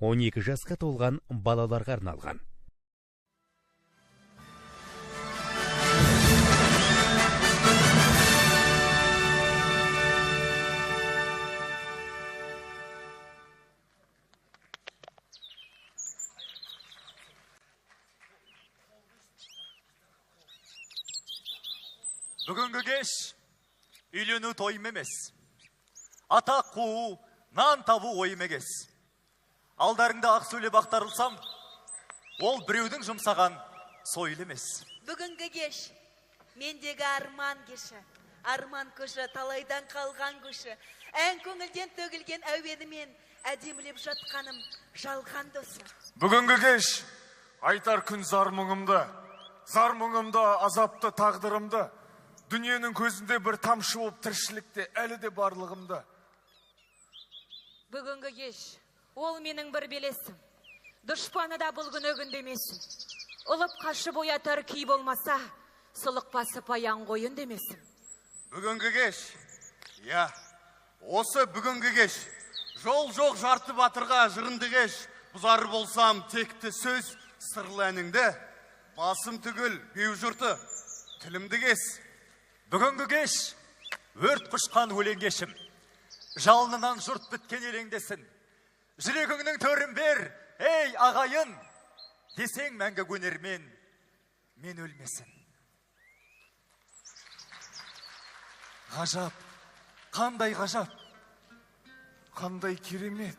12 жасқа толған балаларға арналған. Бүгінгі кеш үйлену тойым емес. Атақ қуу, нан табу ойым емес. Алдарыңда ақ сөйлеп ақтарылсам, ол біреудің жұмсаған сойыл емес. Бүгінгі кеш мендегі арман кеші. Арман көші, талайдан қалған көші. Ән көңілден төгілген әуенімен әдемілеп жатқаным жалған досы. Бүгінгі кеш айтар күн зар мұңымды, азапты тағдырымды. Дүниенің көзінде бір тамшы болып тіршілікте әлі де барлығымды. Бүгінгі кеш, ол менің бір белесім. Дұшпаны да бұл күні үгіндемесін. Ұлып қашып оятар күй болмаса, сұлық басып аян қойын демесін. Бүгінгі кеш, осы бүгінгі кеш. Жол жоқ жарты батырға жырынды кеш. Бұзар болсам текті сөз сырлы әніңді. Басым түгіл, беу жұрты, тілімді кес. Бүгінгі кеш, өрт құшқан өлең кешім. Жалынынан жұрт біткен елеңдесін. Жүрегіңнің төрін бер, ей ағайын, десең мәңгі көнермен, мен өлмесін. Ғажап, қандай ғажап, қандай керемет.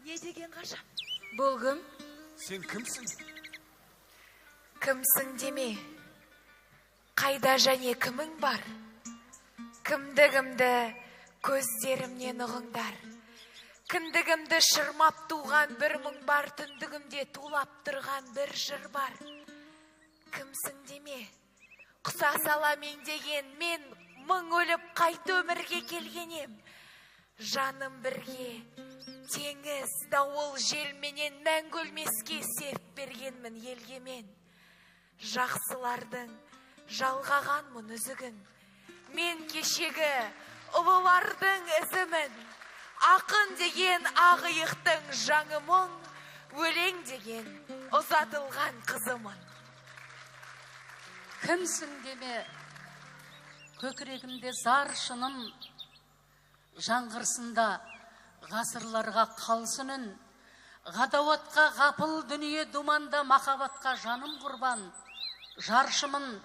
Не деген ғажап? Бұл кім? Сен кімсің? Кімсің деме. Қайда және кімің бар? Кімдігімді көздерімнен ұғыңдар. Кіндігімді шырмап туған бір мұң бар, түндігімде тулап тұрған бір жыр бар. Кімсің деме, құса сала меңдеген мен мың өліп қайт өмірге келгенем. Жаным бірге, теңіз, дауыл желменен мәңгі өлмеске серт бергенмін елге мен. Жақсылардың жалғаған мұн үзігін, мен кешегі ұлылардың ізімін. Ақын деген ағиықтың жаңы мұң, өлең деген ұзатылған қызымын. Кімсің деме, көкірегімде зар шыным, жаңғырсында ғасырларға қалсын үн. Ғадауатқа ғапыл дүние думанда, махаббатқа жаным құрбан. Жаршымын,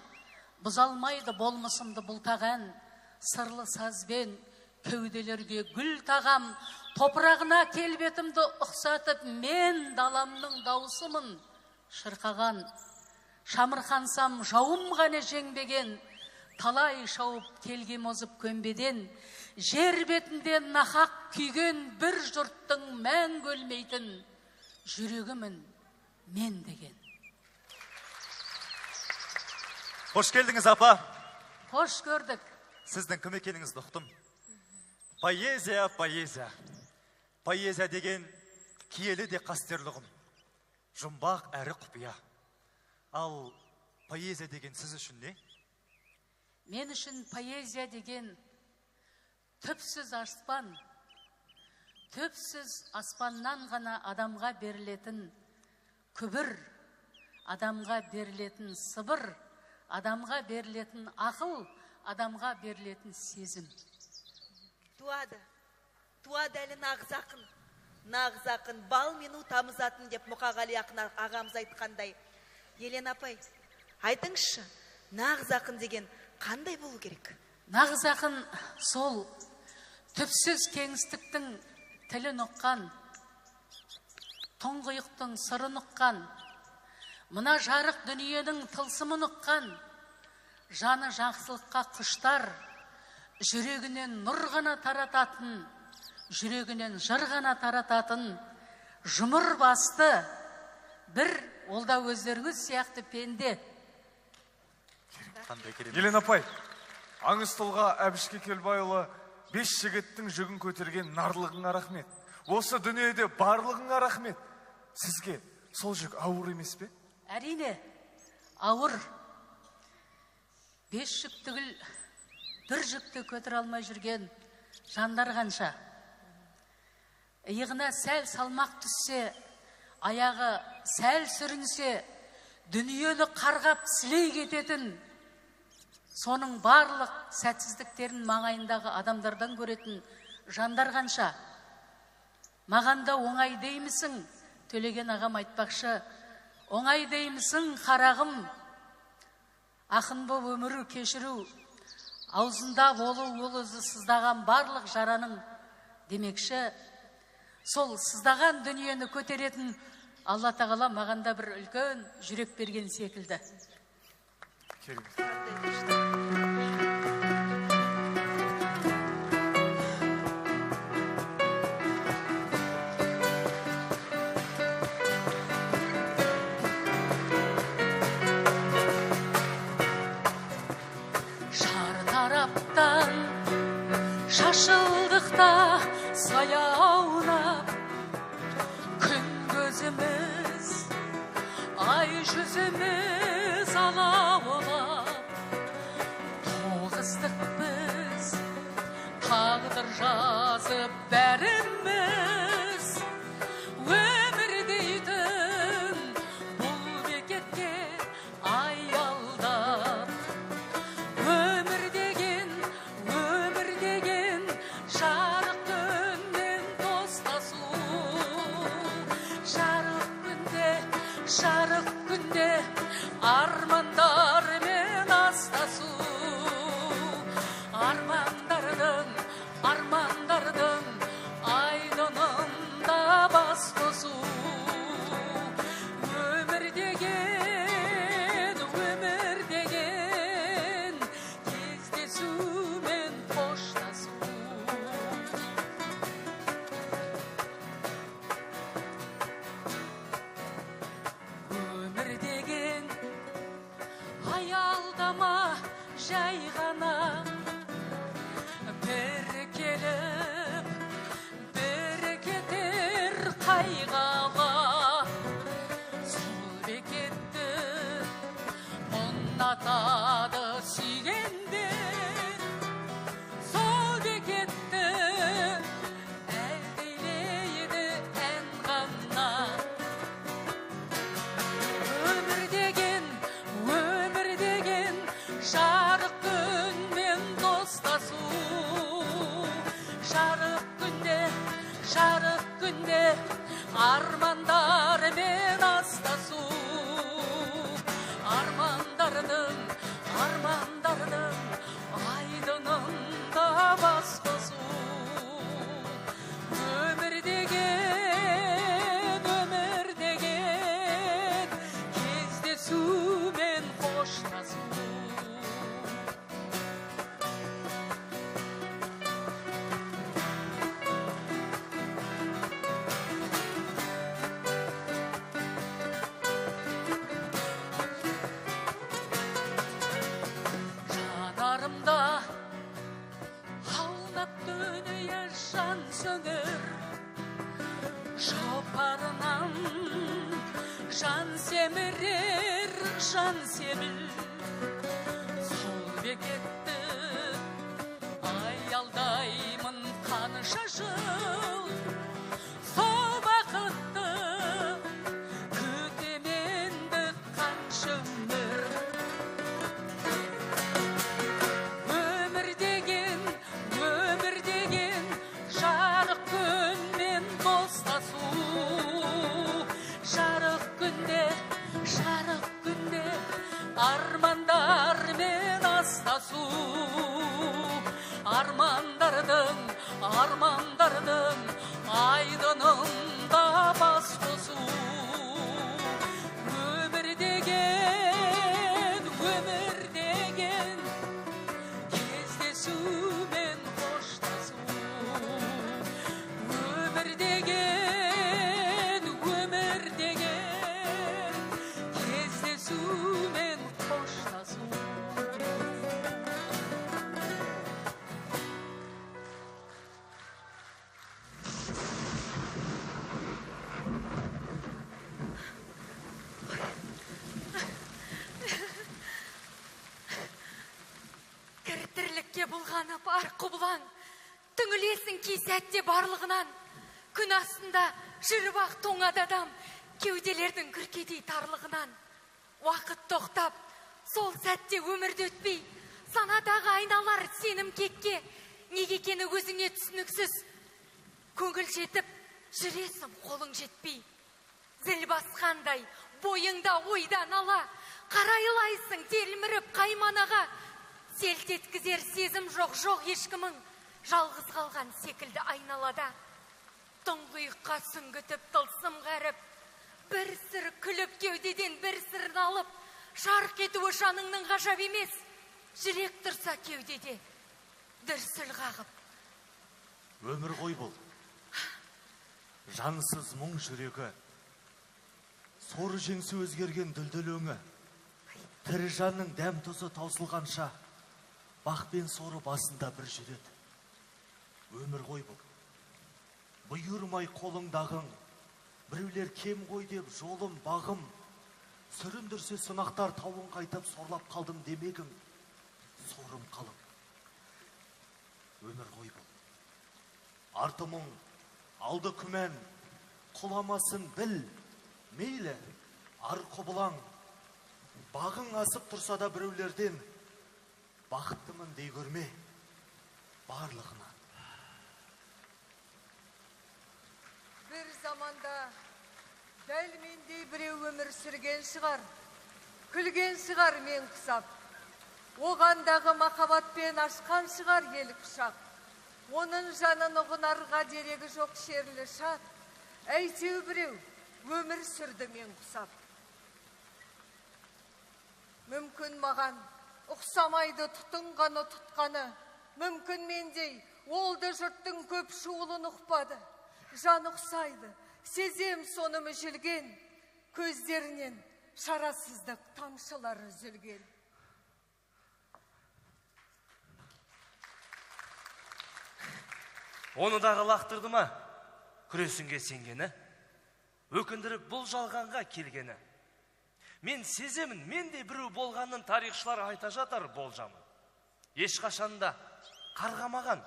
бұзалмайды болмысымды бұлтаған, сырлы сазбен кеуделерге гүл тағам, топырағына келбетімді ұқсатып, мен даламның даусымын шырқаған. Шамырқансам жауым ғана жеңбеген, талай шауып келгем озып көнбеден, жер бетінде нақақ күйген бір жұрттың мәңгі өлмейтін жүрегімін мен деген. Қош келдіңіз, апа. Қош көрдік. Сіздің кім екеніңізді ұқтым. Поэзия, поэзия. Поэзия деген киелі де қастерлі ұғым. Жұмбақ әрі құпия. Ал поэзия деген сіз үшін не? Мен үшін поэзия деген түпсіз аспан. Түпсіз аспаннан ғана адамға берілетін күбір, адамға берілетін сыбыр, адамға берілетін ақыл, адамға берілетін сезім. Туады әлі нағыз ақын, бал мену тамызатын деп Мұқағали ақын ағамыз айтқандай. Елена апай, айтыңызшы, нағыз ақын деген қандай болу керек? Нағыз ақын сол түпсіз кеңістіктің тілін ұққан, тұңғиықтың сырын ұққан, мына жарық дүниенің тылсымын ұққан, жаны жақсылыққа құштар, жүрегінен нұр ғана тарататын, жүрегінен жыр ғана тарататын, жұмыр басты, бір олда өздеріңіз сияқты пенде. Елена апай, Аңыстолға Әбіш Кекелбайұлы 5 жігіттің жүгін көтерген нарлығыңа рахмет. Осы дүниеде барлығыңа рахмет. Сізге сол жүк ауыр емес пе? Әрине, ауыр. 5 жүк түгіл, бір жүкті көтір алмай жүрген жандар қанша. иығына сәл салмақ түссе, аяғы сәл сүрінсе, дүниені қарғап сілей кететін, соның барлық сәтсіздіктерін маңайындағы адамдардан көретін жандар қанша? Мағанда оңай деймісің? Төлеген ағам айтпақшы, оңай деймісің қарағым? Ақын боп өмірі кешіру, аузында болу ол өзі сыздаған барлық жараның демекші, сол сыздаған дүниені көтеретін Алла тағала мағанда бір үлкен жүрек берген секілді. Шар тараптан шашылдықта саяунап, күн көзіміз, ай жүзіміз алаулап, тоғыздық біз, тағдыр жазып бәріміз, өмір дейтін бұл бекетке аялдап. Өмір деген жарық күннен достасу, жарық күнде армандармен астасу, армандардың айдынында бас қосу. Өмір деген кездесу мен қоштасу. Өмір деген аялдама жай ғана, бір келіп, бір кетер қайғыға. Сол бекетті ұнатады сүйгендер, сол бекетті әлдилейді ән ғана. Өмір деген жарық күнмен достасу, жарық күнде армандармен астасу. Армандардың айдынында бас қосу. Өмір деген кездесу мен қоштасу. Жанарымда аунап дүние жан сөнер, шопарынан жан семірер, жан семіл. Сол бекетті аялдаймын қанша жыл, сол бақытты күтеменді қанша өмір. Өмір деген жарық күнмен достасу, жарық күнде армандармен астасу. Армандардың айдынында бас қосу. Өмір деген кездесу мен қоштасу. Өмір деген кездесу мен қоштасу. Тірлікке болғаны бар құбылан, түңілесің кей сәтте барлығынан. Күн астында жүріп ақ тоңады адам, кеуделердің күркедей тарлығынан. Уақыт тоқтап, сол сәтте өмірді өтпей, санадағы айналар сенім кекке, неге екені өзіңе түсініксіз. Көңіл жетіп, жүресің қолың жетпей. Зіл басқандай, бойыңда ойдан ала, қарайлайсың телміріп қайманаға. Селт еткізер сезім жоқ ешкімің, жалғыз қалған секілді айналада. Тұңғиыққа сүңгітіп тылсым ғарып, бір сыр күліп кеудеден бір сырын алып, жарқ етуі жаныңның ғажап емес, жүрек тұрса кеудеде дүрсіл қағып. Өмір ғой бұл, жансыз мұң жүрегі, соры жеңсі өзгерген дүлдүл өңі, тірі жанның дәм тұзы таусылғанша, бақ пен соры басында бір жүреді. Өмір ғой бұл, бұйырмай қолыңдағың, біреулер кем ғой деп жолым бағым, сүріндірсе сынақтар тауын қайтып сорлап қалдым демегім, сорым қалым. Өмір ғой бұл, арты мұң, алды күмән, құламасын біл, мейлі, ар құбылаң, бағың асып тұрса да біреулерден, бақыттымын дей көрме, барлығына. Бір заманда дәл мендей біреу өмір сүрген шығар, күлген шығар мен құсап, оғандағы махаббатпен ашқан шығар ел құшақ. Оның жанын ұғынарға дерегі жоқ шерлі шат, әйтеу біреу өмір сүрді мен құсап. Мүмкін маған ұқсамайды тұтынғаны тұтқаны, мүмкін мендей олды жұрттың көп шуылын ұқпады. Жан ұқсайды, сезем соны мүжілген, көздерінен шарасыздық тамшылары үзілген. Оны дағы лақтырды ма, күресінге сенгені, өкіндіріп бұл жалғанға келгені. Мен сеземін, менде біреу болғанын тарихшылар айта жатар болжамын. Ешқашанда қарғамаған,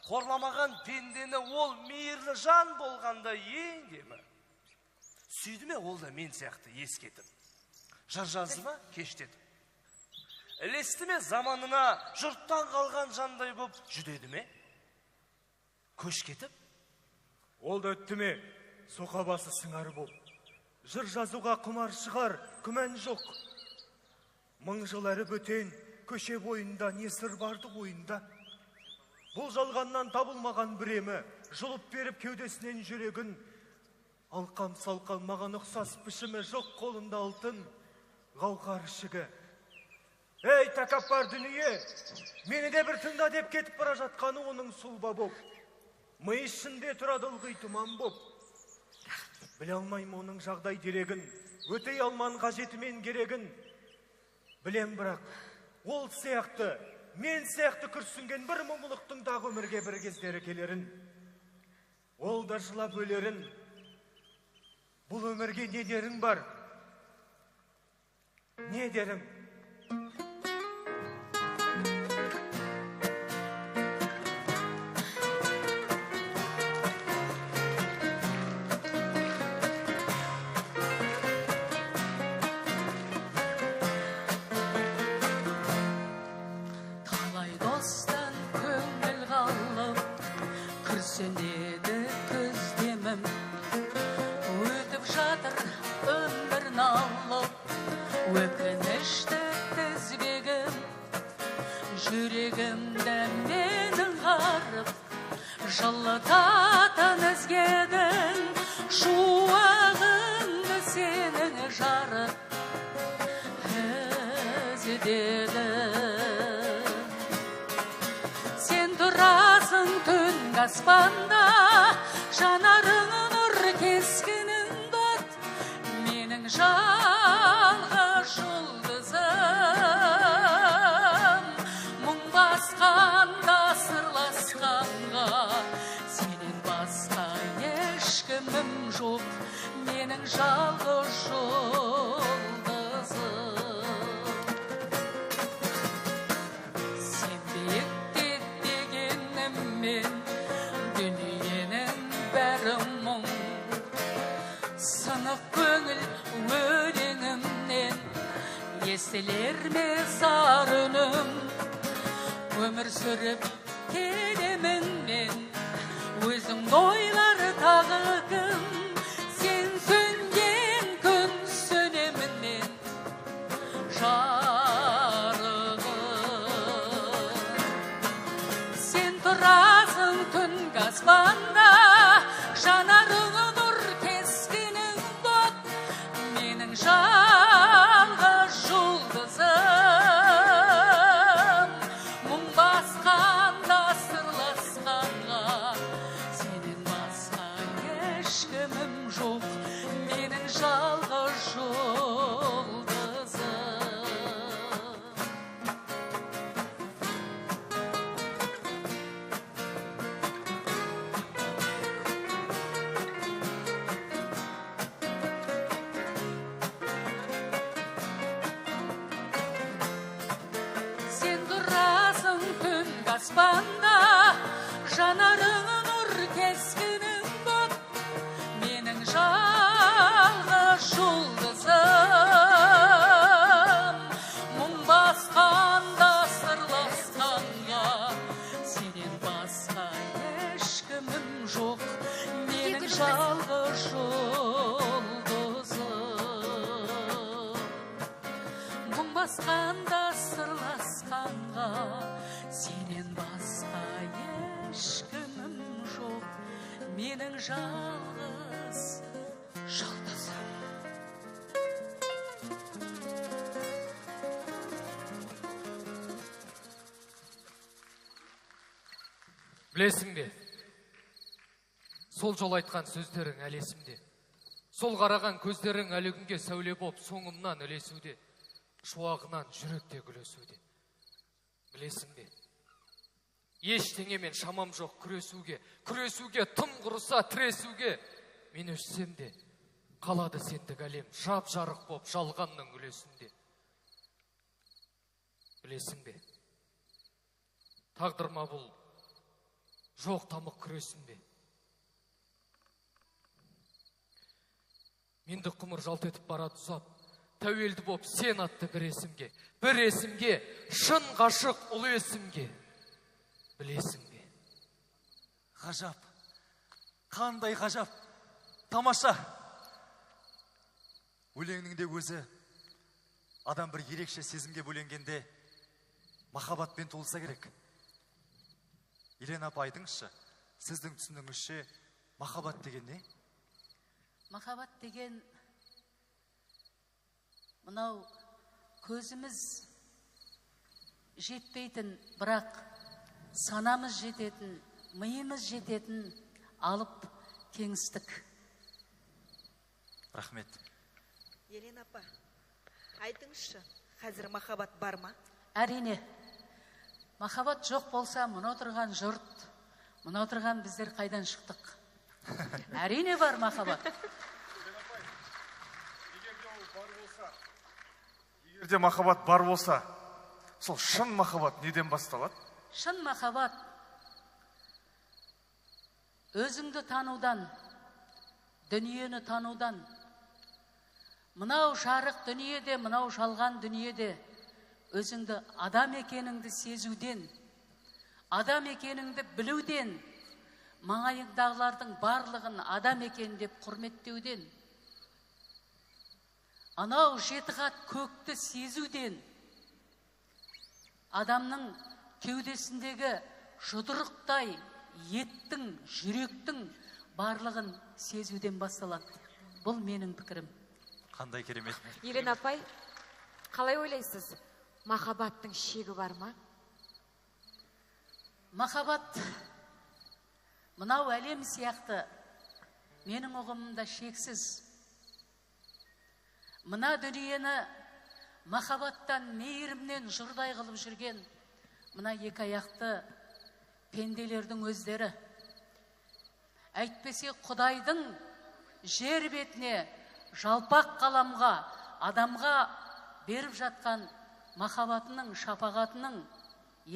қорламаған пендені ол мейірлі жан болғанда ең демі. Сүйді ме ол да мен сияқты ескетіп, жыр жазды ма кештетіп. Ілесті ме заманына жұрттан қалған жандай боп жүдеді ме? Көш кетіп? Ол да өтті ме соқа басы сыңар боп. Жыр жазуға құмар шығар, күмән жоқ. Мың жыл әрі бөтен, көше бойында не сыр барды ойында. Бұл жалғаннан табылмаған біремі, жұлып беріп кеудесінен жүрегін. Алқам салқам маған ұқсас пішімі жоқ қолында алтын, ғауқар ішігі. Ей, тәкаппар дүние, мені де бір тыңда деп кетіп бара жатқаны оның сұлба боп. Ми ішінде тұрады ылғи тұман боп. Біле алмайым оның жағдай дерегін, өтей алман қажетімен керегін. Білем бірақ, ол сияқты, мен сияқты күрсінген бір мұңлықтың дағы өмірге бір кездері келерін. Ол да жылап өлерін. Бұл өмірге не дерің бар? Не дерім? Күрсінеді көздемім, өтіп жатыр өмір налып, өкінішті тізбегім, жүрегімді менің ғарып, жылытатын ізгедің, шуағымды сенің жарып, іздедім. Сен тұрасың түн аспанда, жанарың нұр кескінің бат, менің жалға жұлдызым. Мұң басқанда сырласқанға, сенен басқа ешкімім жоқ, менің жалғыз жұлдызым. Дүниенің бәрін сынық көңіл өлеңімнен естілер ме зар үнім өмір сүріп келемін мен өзің ойлар тағы кім сен сөнген күн сөнемін мен жарығым сен тұрасың түнгі аспанда жанарыңа нұр кескінің бұт менің жалғыз жұлдызым мұң басқанда сырласқанға сенен басқа ешкімім жоқ менің жалғыз жұлдызым сен тұрасың түнгі аспанда жанарыңа нұр кескінің бұт менің жалғыз жұлдызым мұң басқанда сырласқанға сенен басқа ешкімім жоқ менің жалғыз жұлдызым мұң басқанда сырласқанға сенен басқа ешкімім жоқ менің жалғыз жұлдызым білесің бе сол жол айтқан сөздерің әлі есімде сол қараған көздерің әлі күнге сәуле боп соңымнан ілесуде шуағынан жүректе күлесуде білесің бе ештеңемен шамам жоқ күресуге тым құрыса тіресуге мен өшсем де қалады сендік әлем жап жарық боп жалғанның үлесінде білесің бе тағдырма бұл жоқ тамық күресін бе менді құмыр жалт етіп барады ұзап тәуелді боп сен атты бір есімге шын ғашық ұлы есімге білесің бе ғажап қандай ғажап тамаша өлеңнің де өзі адам бір ерекше сезімге бөленгенде махаббатпен толса керек Елена апа айтыңызшы сіздің түсінігіңізше махаббат деген не махаббат деген мынау көзіміз жетпейтін бірақ санамыз жететін миымыз жететін алып кеңістік рахмет Елена апа айтыңызшы қазір махаббат бар ма әрине махаббат жоқ болса мына отырған жұрт мына отырған біздер қайдан шықтық әрине бар махаббат егерде махаббат бар болса сол шын махаббат неден басталады шын махаббат өзіңді танудан дүниені танудан мынау жарық дүниеде мынау жалған дүниеде өзіңді адам екеніңді сезуден адам екеніңді білуден маңайыңдағылардың барлығын адам екен деп құрметтеуден анау жеті қат көкті сезуден адамның кеудесіндегі жұдырықтай еттің жүректің барлығын сезуден басталады бұл менің пікірім қандай керемет Елена апай қалай ойлайсыз махаббаттың шегі бар ма махаббат мынау әлем сияқты менің ұғымымда шексіз мына дүниені махаббаттан мейірімнен жұрдай қылып жүрген мына екі аяқты пенделердің өздері әйтпесе Құдайдың жер бетіне жалпақ қаламға адамға беріп жатқан махаббатының шапағатының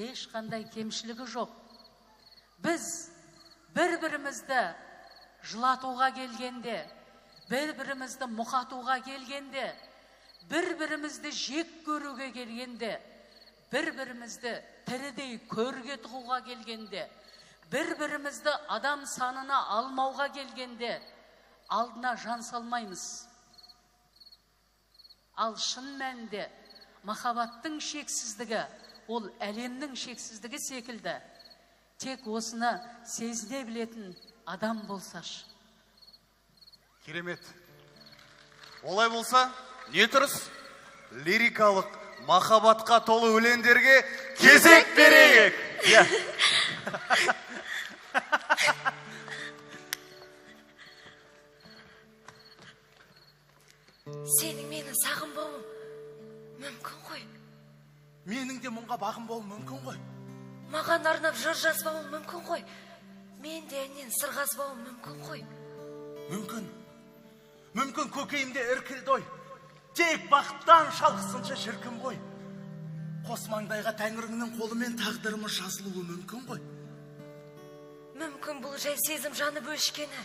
ешқандай кемшілігі жоқ біз бір-бірімізді жылатуға келгенде бір-бірімізді мұқатуға келгенде, бір-бірімізді жек көруге келгенде, бір-бірімізді тірідей көрге тығуға келгенде, бір-бірімізді адам санына алмауға келгенде, алдына жан салмаймыз. Ал шын мәнінде махаббаттың шексіздігі, ол әлемнің шексіздігі секілді. Тек осыны сезіне білетін адам болсашы. Керемет. Олай болса, не тұрыс? Лирикалық, махаббатқа толы өлеңдерге кезек берейік. Сенің мені сағынбауым мүмкін ғой. Менің де мұңға бағынбауым мүмкін ғой. Маған арнап жыр жазбауым мүмкін ғой. Мен де әннен сыр қазбауым мүмкін ғой. Мүмкін көкейімде іркілді ой. Тек бақыттан шалқысынша шіркін ғой. Қос маңдайға тәңіріңнің қолымен тағдырымы жазылуы мүмкін ғой. Мүмкін бұл жай сезім жанып өшкені.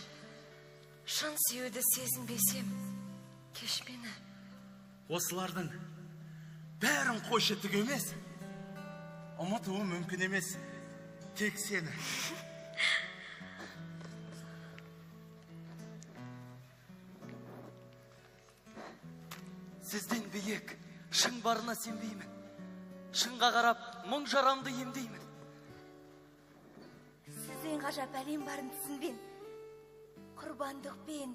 Шын сүюді сезінбесем, кеш мені. Осылардың бәрін қойшы түк емес. Ұмытуы мүмкін емес. Тек сені. Сізден биік, шың барына сенбеймін. Шыңға қарап, мұң жарамды емдеймін. Сізден ғажап әлем барын түсінбен. Құрбандықпен,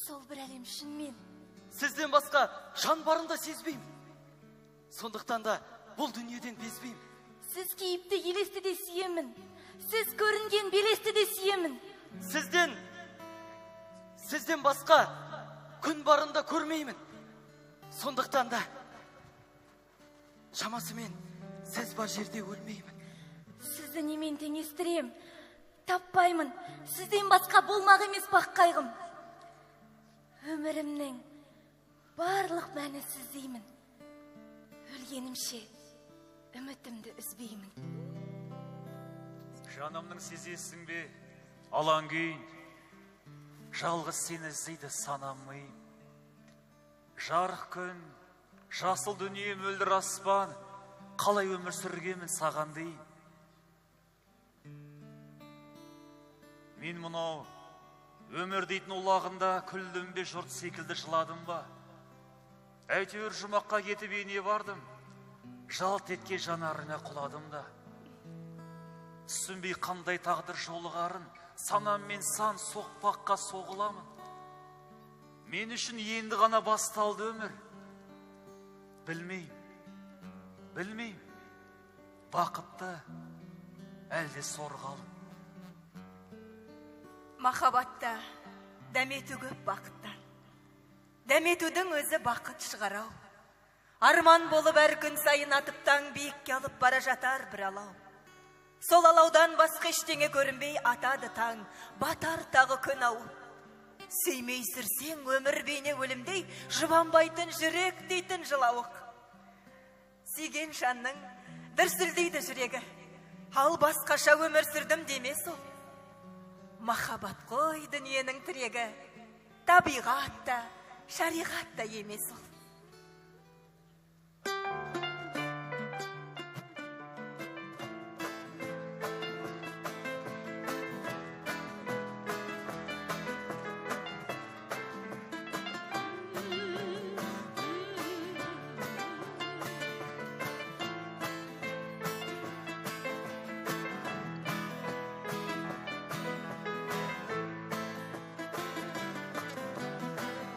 сол бір әлем шынмен. Сізден басқа жан барында сезбеймін. Сондықтан да бұл дүниеден безбеймін. Сіз кейіпті елесті де сүйемін. Сіз көрінген белесті де сүйемін. Сізден басқа күн барында көрмеймін. Сондықтан да шамасымен сіз бар жерде өлмеймін. Сізді немен теңестірем, таппаймын. Сізден басқа болмақ емес бақ қайғым. Өмірімнің барлық мәні сіздеймін. Өлгенімше үмітімді үзбеймін. Жанымның сезесің бе, алаң күйін, жалғыз сені іздейді санамайым. Жарық күн, жасыл дүние мөлдір аспан, қалай өмір сүргемін саған дейін. Мен мұнау өмір дейтін ұлағында күлдім бе, жұрт секілді жыладым ба? Әйтеуір жұмаққа кетіп ене бардым, жалт етке жанарына құладым да. Түсінбей қандай тағдыр жолығарын, санаммен сан соқпаққа соғыламын. Мен үшін енді ғана басталды өмір. Білмейм, бақытты әлде сорғалым. Махаббатта дәмету көп бақыттан. Дәметудің өзі бақыт шығарау. Арман болып әр күн сайын атып таң биікке алып бара жатар бір алау. Сол алаудан басқа ештеңе көрінбей атады таң, батар тағы күн ау. Сүймей сүрсең өмір бейне өлімдей, жұбанбайтын жүрек дейтін жылауық. Сүйген жанның дүрсілдейді жүрегі, ал басқаша өмір сүрдім демес ол. Махаббат қой дүниенің тірегі, табиғат та, шариғат та емес ол.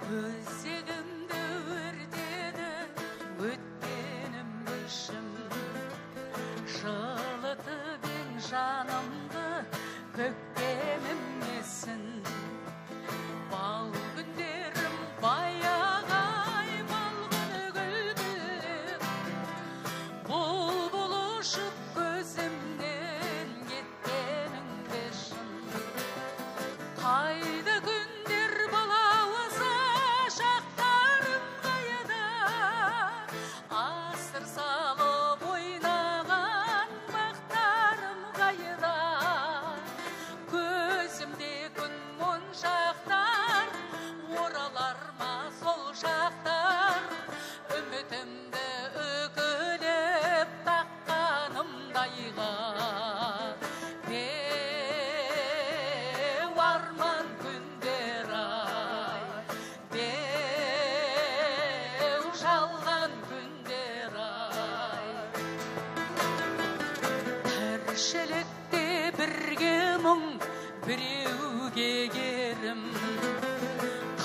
Өзегімді өртеді өткенім ішім, жылытып ең жанымды көктемім несін. Бал күндерім баяғай, бал күні күлкілі, бұлбұл ұшып көзімнен кеткенің де шын. Қайда күндер балауыза, шақтарым қайда, асыр салып ойнаған бақтарым қайда. шақтар, үмітімді үкілеп таққанымдайға. Беу арман күндер ай, беу жалған күндер ай. Тіршілікте бірге мұң, біреуге керім.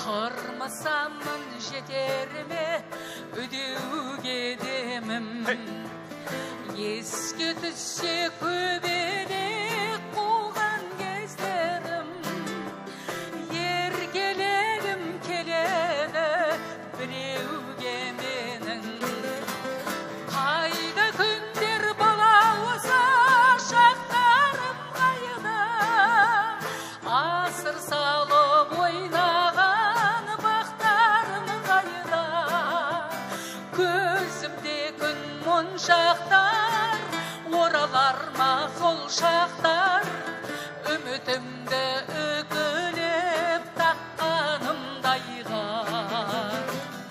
Тұрмысамын жетеріме, үдеуге демім. Еске түссе көбелек қуған кездерім. Еркелегім келеді біреуге менің. Қайда күндер балауыза, шақтарым қайда. Асыр салып ойнаған бақтарым қайда. Көзімде күн моншақтар, оралар ма сол шақтар. Үмітімді үкілеп таққанымдайға.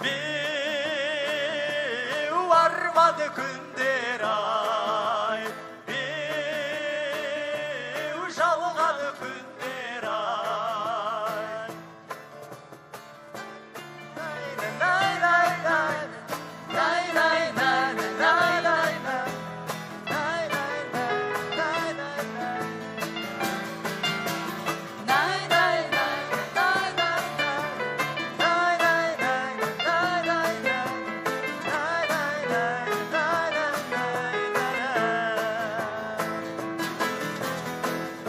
Беу арманы күндер ай, беу жалғаны күндер ай. Най, най, най, най, най, най, най, най, най, най.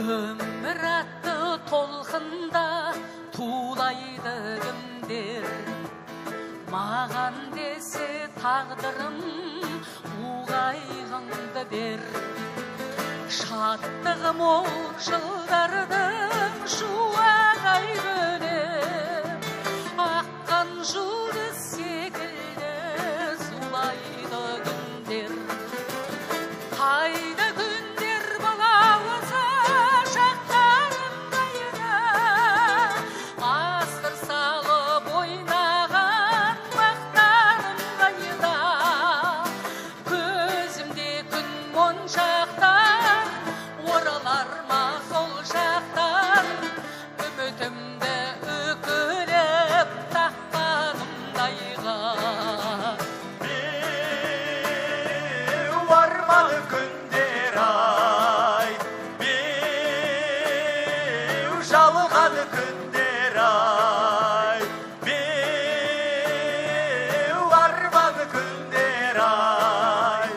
Өмір атты толқында тулайды кімдер. Маған десе тағдырым, уғайғыңды бер. Шаттығым ол жылдардың шуағай бөліп, аққан жұлдыз секілді зулайды күндер. Қайда күндер балауызы, шақтарым қайда. Астыр салып ойнаған бақтарым қайда. Көзімде күн моншақтар, оралар ма сол шақтар. Үмітімді үкілеп таққанымдайға. Беу арманы күндер ай, беу жалғаны күндер ай. Беу арманы күндер ай,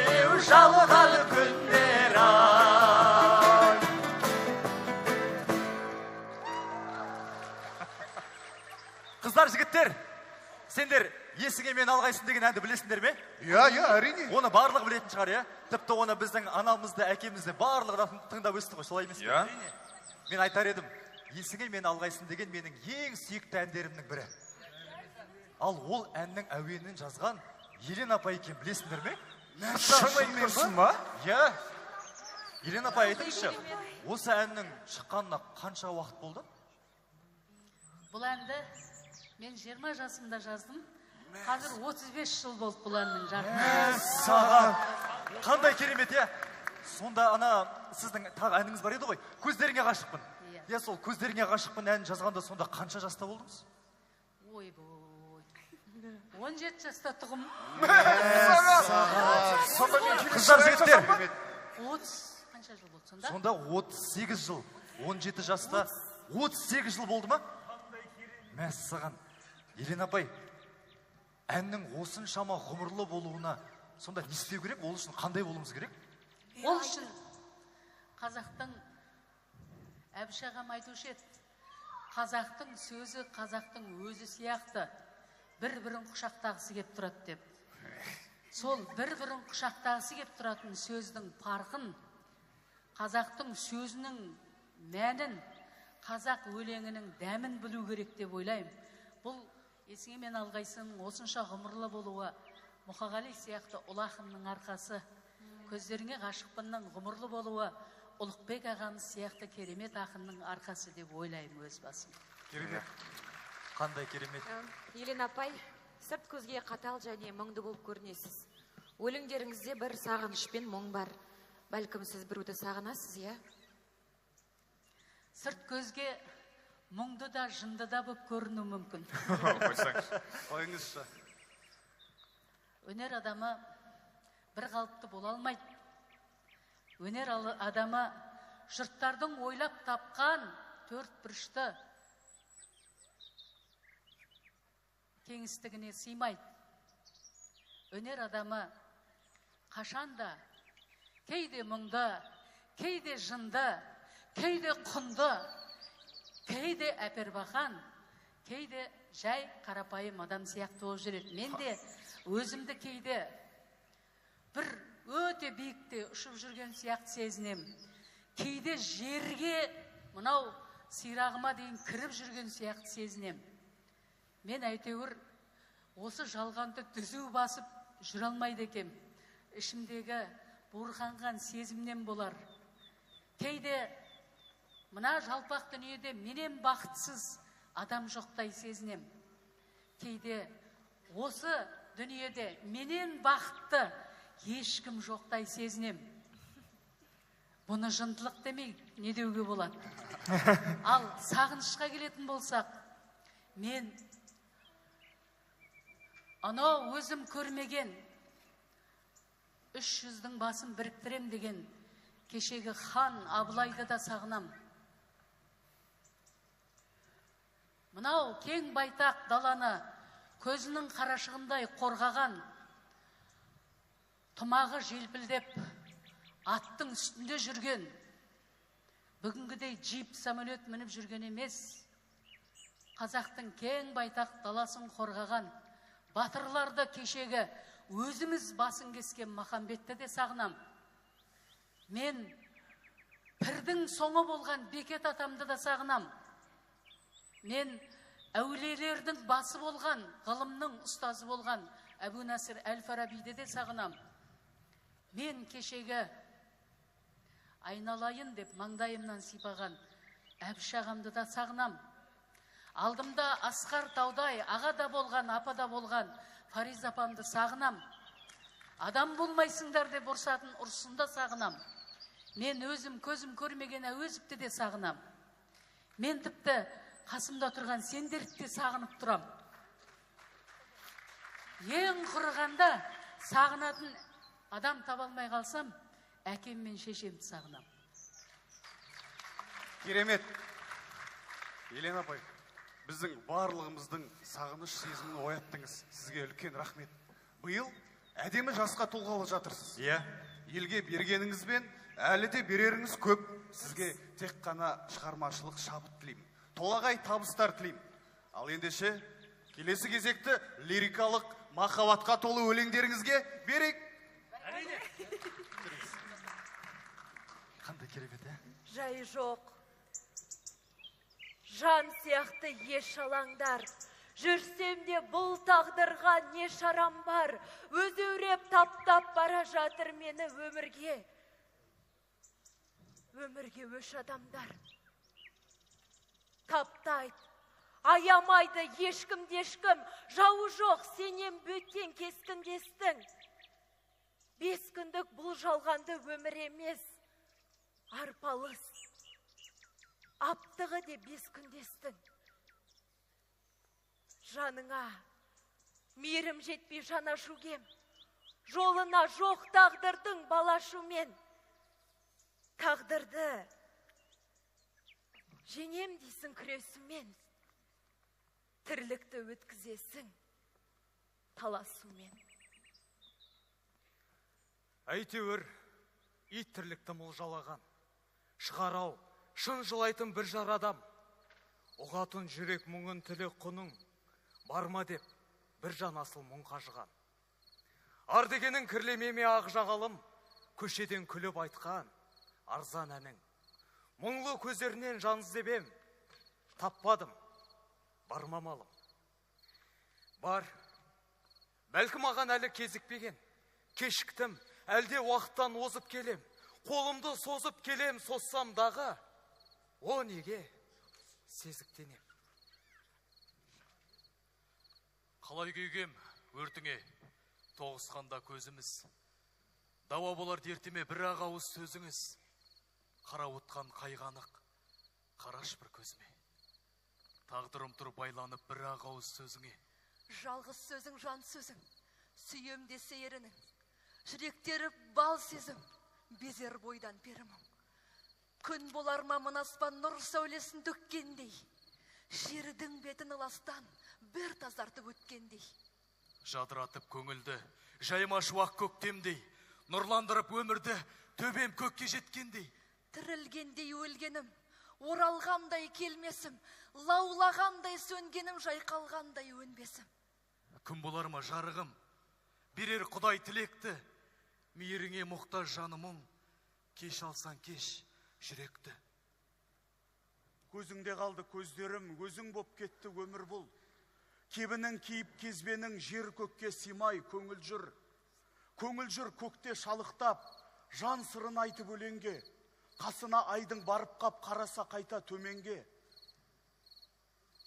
беу жалғаны күндер ай. Қыздар, жігіттер, сендер есіңе мен алғайсың деген әнді білесіңдер ме? Иә, әрине. Оны барлығы білетін шығар, иә? Тіпті оны біздің анамызды, әкемізді барлығы тыңдап өсті ғой, солай емес пе? Иә. Мен айтар едім, есіңе мен алғайсың деген менің ең сүйікті әндерімнің бірі. Ал ол әннің әуенін жазған Елена апай екен, білесіңдер ме? Шынаймен ба? Иә. Елена апай, айтыңызшы, осы әннің шыққанына қанша уақыт болды? Бұл әнді мен 20 жасымда жаздым. Қазір 35 жыл болды бұл әннің жарқын. Саған. Қандай керемет, иә? Сонда ана сіздің тағы әніңіз бар еді ғой? Көздеріңе ғашықпын. Иә, сол көздеріңе ғашықпын әнін жазғанда сонда қанша жаста болдыңыз? Ойбой. 17 жаста тұғым. Қыздар, жігіттер. 30 қанша жыл болды сонда? Сонда 38 жыл. 17 жаста 38 жыл болды ма? Мәссаған. Елена апай, әннің осыншама ғұмырлы болуына сонда не істеу керек? Ол үшін қандай болуымыз керек? Ол үшін қазақтың Әбіш ағам айтушы еді, қазақтың сөзі қазақтың өзі сияқты бір-бірін құшақтағысы кеп тұрады деп. Сол бір-бірін құшақтағысы кеп тұратын сөздің парқын, қазақтың сөзінің мәнін, қазақ өлеңінің дәмін білу керек деп ойлаймын. Бұл есіңе мен алғайсының осынша ғұмырлы болуы Мұқағали сияқты ұлы ақынның арқасы, көздеріңе ғашықпынның ғұмырлы болуы Ұлықбек ағамыз сияқты керемет ақынның арқасы деп ойлаймын өз басым. Керемет. Қандай керемет. Елена апай, сырт көзге қатал және мұңды болып көрінесіз. Өлеңдеріңізде бір сағыныш пен мұң бар. Бәлкім сіз біруді сағынасыз, иә? Сырт көзге мұңды да жынды да болып көріну мүмкін. Қойыңызшы. Өнер адамы бір қалыпты бола алмайды. Өнер адамы жұрттардың ойлап тапқан төрт бұрышты кеңістігіне сыймайды. Өнер адамы қашанда кейде мұңды, кейде жынды, кейде құнды, кейде әпербақан, кейде жай қарапайым адам сияқты болып жүреді. Мен де өзімді кейде бір өте биікте ұшып жүрген сияқты сезінем. Кейде жерге мынау сирағыма дейін кіріп жүрген сияқты сезінем. Мен әйтеуір осы жалғанды дүзу басып жүре алмайды екем. Ішімдегі буырқанған сезімнен болар. Кейде мына жалпақ дүниеде менен бақытсыз адам жоқтай сезінем. Кейде осы дүниеде менен бақытты ешкім жоқтай сезінем. Бұны жындылық демей, не деуге болады? Ал сағынышқа келетін болсақ, мен анау өзім көрмеген 300-дің басын біріктірем деген кешегі хан Абылайды да сағынам. Мынау кең байтақ даланы көзінің қарашығындай қорғаған, тұмағы желпілдеп аттың үстінде жүрген, бүгінгідей джип самолет мініп жүрген емес, қазақтың кең байтақ даласын қорғаған батырларды кешегі өзіміз басын кескен Махамбетті де сағынам. Мен пірдің соңы болған Бекет атамды да сағынам. Мен әулиелердің басы болған, ғылымның ұстазы болған Әбу Насыр Әл-Фарабиді де сағынам. Мен кешегі айналайын деп маңдайымнан сипаған Әбіш ағамды да сағынам. Алдымда Асқар Таудай аға да болған, апа да болған Фариз апамды сағынам. Адам болмайсыңдар деп ұрсатын ұрсында сағынам. Мен өзім көзім көрмеген Әуезовті де сағынам. Мен тіпті қасымда тұрған сендерді де сағынып тұрам. Ең құрығанда сағынатын адам табалмай қалсам, әкем мен шешемді сағынам. Керемет. Елена апай, біздің барлығымыздың сағыныш сезімін ояттыңыз. Сізге үлкен рахмет. Биыл әдемі жасқа толғалы жатырсыз. Иә. Елге бергеніңізбен әлі де береріңіз көп. Сізге тек қана шығармашылық шабыт тілеймін. Толағай табыстар тілеймін. Ал ендеше келесі кезекті лирикалық махаббатқа толы өлеңдеріңізге берейік. Қандай керемет, ә? Жай жоқ. Жан сияқты еш алаңдар. Жүрсем де бұл тағдырға не шарам бар. Өзеуреп таптап бара жатыр мені өмірге. Өмірге өш адамдар. Таптайд, аямайды ешкім-дешкім. Жауы жоқ, сенен бөткен кескіндестің. 5 күндік бұл жалғанды өмір емес. Арпалыс. Аптығы де 5 күндестің. Жаныңа мейірім жетпей жанашугем. Жолына жоқ тағдырдың балашумен. Тағдырды женем дейсің күресумен. Тірлікті өткізесің таласумен. Әйтеуір, ит тірлікті мұлжалаған. Шығарау, шын жылайтын бір жар адам. Ұғатын жүрек мұңын тілі құның. Барма деп, бір жан асыл мұң қажыған. Ар дегенің кірлемеме ақ жағалым, көшеден күліп айтқан арзан әнің. Мұңлы көздерінен жан іздебем, таппадым, бармамалым. Бар, бәлкім аған әлі кезікпеген, кешіктім, әлде уақыттан озып келем, қолымды созып келем, созсам дағы, о неге сезіктенем. Қалай күйгем өртіңе, тоғысқанда көзіміз. Дауа болар дертіме бір ақ ауыз сөзіңіз. Қара отқан қайғанық, қараш бір көзіме. Тағдырым тұр байланып бір ақ ауыз сөзіңе. Жалғыз сөзің жан сөзің, сүйем десе ерінің. Жүректері бал сезім, безер бойдан берімің. Күн болар ма мына аспан нұр сәулесін төккендей. Жердің бетін ыластан бір тазартып өткендей. Жадыратып көңілді, жайма шуақ көктемдей. Нұрландырып өмірді, төбем көкке жеткендей. Тірілгендей өлгенім, оралғандай келмесім, лаулағандай сөнгенім, жайқалғандай өнбесім. Күн болар ма жарығым, берер құдай тілекті. Мейіріңе мұқтаж жанымың, кеш алсан кеш жүректі. Көзіңде қалды көздерім, өзің боп кетті өмір бұл. Кебінің киіп кезбенің жер көкке симай көңіл жүр. Көңіл жүр көкте шалықтап, жан сырын айтып өлеңге. Қасына айдың барып қап қараса қайта төменге.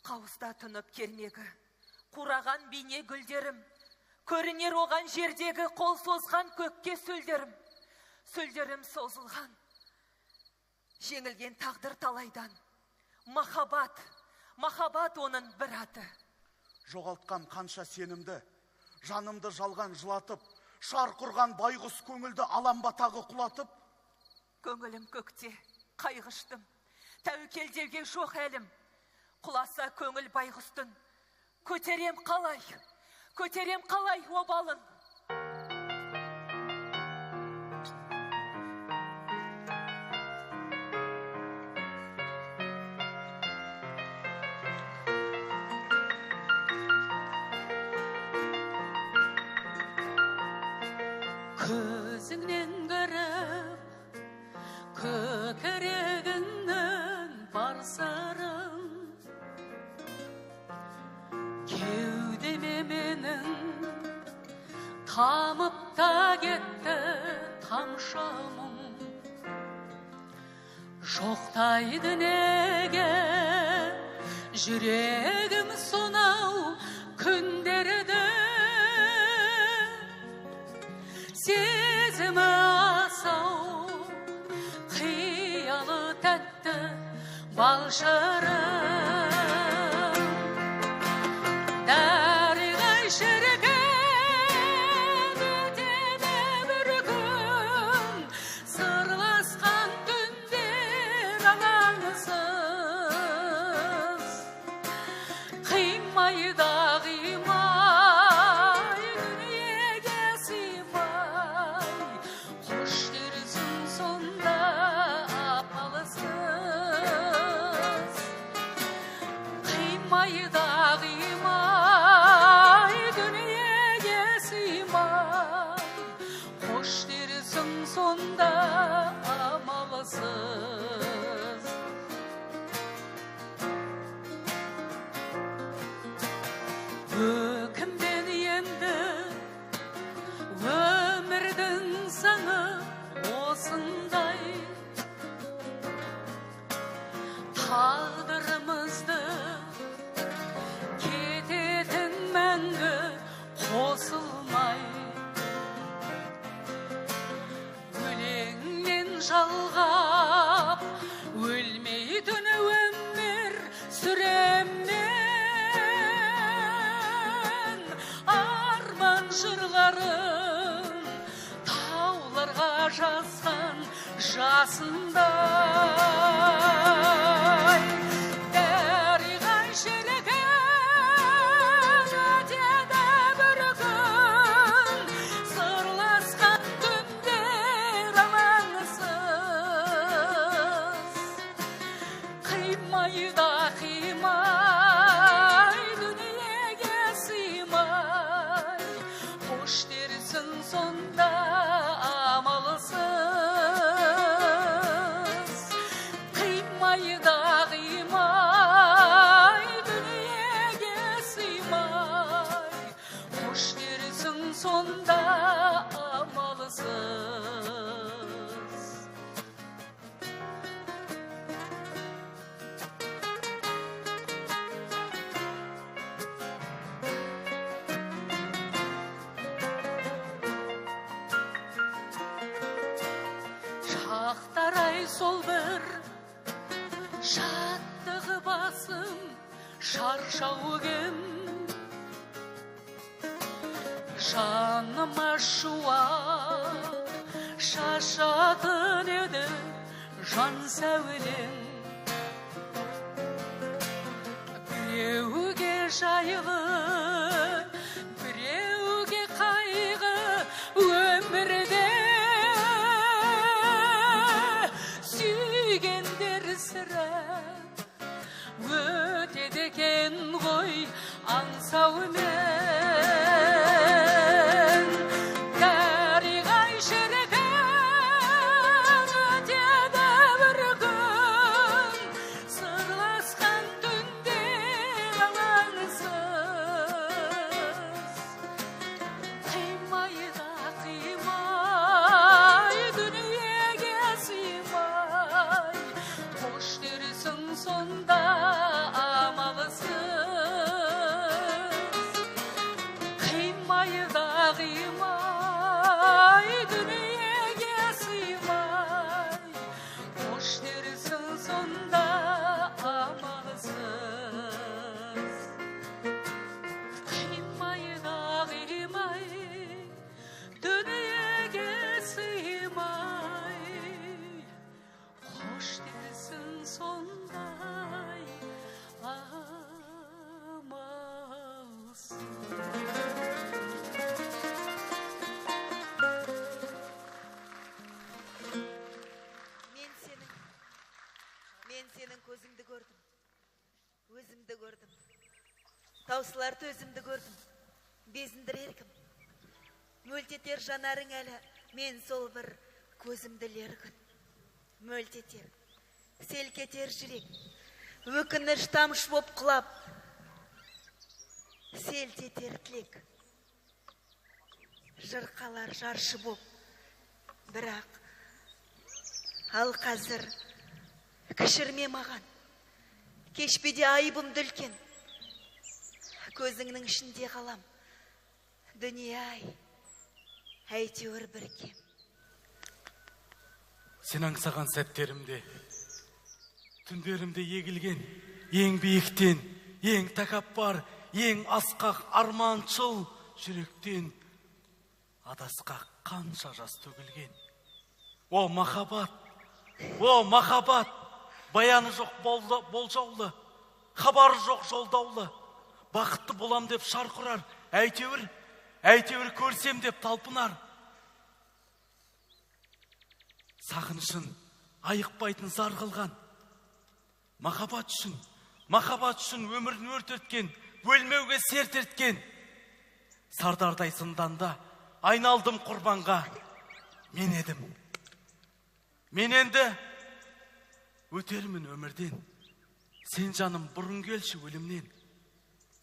Қауызда тұнып кермегі, қураған бейне гүлдерім. Көрінер оған жердегі қол созған көкке сөлдерім. Сөлдерім созылған, жеңілген тағдыр талайдан. Махаббат, махаббат оның бір аты. Жоғалтқан қанша сенімді, жанымды жалған жылатып, шарқ ұрған байғұс көңілді аламбатағы құлатып. Көңілім көкте, қайғыштым, тәуекелдеуге жоқ әлім. Құласа көңіл байғұстың, көтерем қалай обалын. Көзіңнен көріп, көкірегіңнің бар сырын. Кеудеме менің тамып та кетті тамшы мұң. Жоқтайды неге жүрегім сонау күндерді. Сезімі асау, қиялы тәтті бал шырын. Дариғай шіркін өтеді бір күн, сырласқан түндер алаңсыз. Қимайды қимай, дүниеге сыймай, қош дерсің сонда апалысыз. Қимайды қимай, дүниеге сыймай, қош дерсің сонда амалсыз. Өкімден енді өмірдің саңы осындай. Тағдырымызды кететін мәңгі қосылмай. Өлеңмен жалғап, өлмейтін өмір сүреммен. Арман жырларын тауларға жазған жасындай. Дариғай шіркін өтеді бір күн, сырласқан түндер алаңсыз. Қимайды қимай, дүниеге сыймай, қош дерсің сонда амалсыз. шаршау кем, жаныма шуақ шашатын еді жан сәулең. Біреуге жайлы, біреуге қайғы өмірде, сүйгендер сірә өтеді екен ғой аңсаумен. Дариғай шіркін өтеді бір күн, сырласқан түнде алаңсыз. Қимай да қимай, дүниеге сыймай, қош дерсің сонда көзіңді көрдім, өзімді көрдім, таусылар төзімді көрдім, безіндірер кім, мөлтетер жанарың әлі, мен сол бір көзімділер күн. Мөлтетер, селкетер жүрек, өкініш тамшы боп құлап, селтетер тілек, жырқалар жаршы боп, бірақ ал қазір кішірме маған, кешпеде айыбымды үлкен, көзіңнің ішінде қалам, дүние ай, әйтеуір бір кем. Сен аңсаған сәттерімде, түндерімде егілген, ең биіктен, ең тәкаппар, ең асқақ арманшыл жүректен адасқақ қанша жас төгілген. О махаббат, баяны жоқ болжаулы, хабары жоқ жолдаулы, бақытты болам деп шарқ ұрар, әйтеуір көрсем деп талпынар. Сағынышын айықпайтын зар қылған, махаббат үшін өмірін өртеткен, өлмеуге серт ерткен. Сардардай зынданда айналдым құрбанға, мен едім. Мен енді өтермін өмірден, сен жаным бұрын келші өлімнен.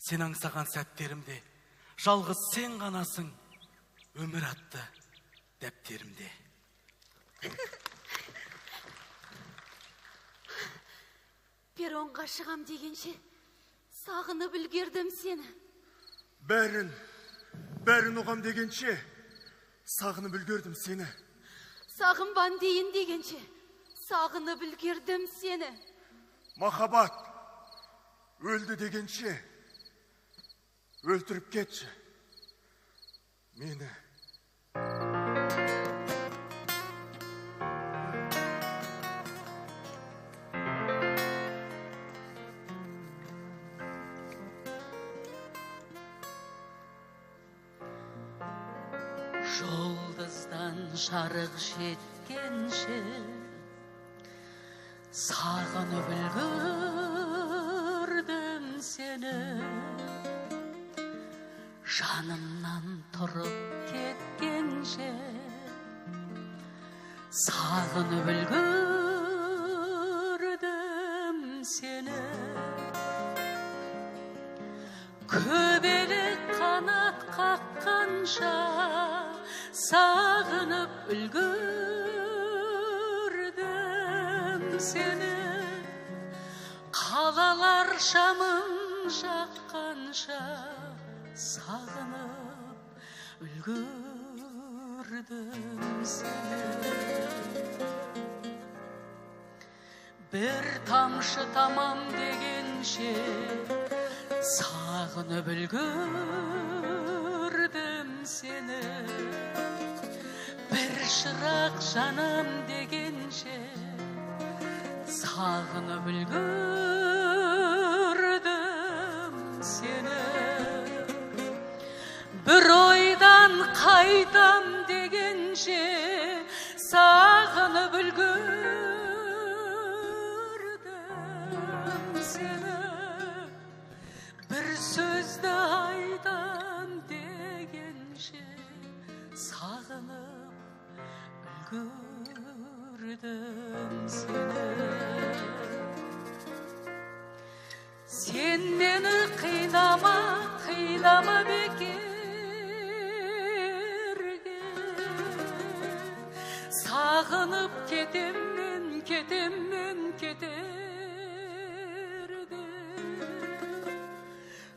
Сен аңсаған сәттерімде, жалғыз сен ғанасың, өмір атты дәптерімде. Перронға шығам дегенше, сағынып үлгердім сені. Бәрін оғам дегенше, сағынып үлгердім сені. Сағынбан дейін дегенше, сағынып үлгердім сені. Махаббат, өлді дегенше, өлтіріп кетші мені. Жолдыздан жарық жеткенше сағынып үлгердім сені. Жанымнан тұрып кеткенше сағынып үлгердім сені. Көбелек қанат қаққанша сағынып үлгердім сені. Қалалар шамын жаққанша сағынып үлгердім сені. Бір тамшы тамам дегенше сағынып үлгірдім сені, бір шырақ жаным дегенше, сағынып үлгірдім сені, бір ойдан қайтам дегенше, сағынып үлгірдім сені, бір сөзді айтам дегенше, сағынып үлгірдім сені. Сен мені қинама, қинама бекерге, сағынып кетем мен, кетем мен, кетерге.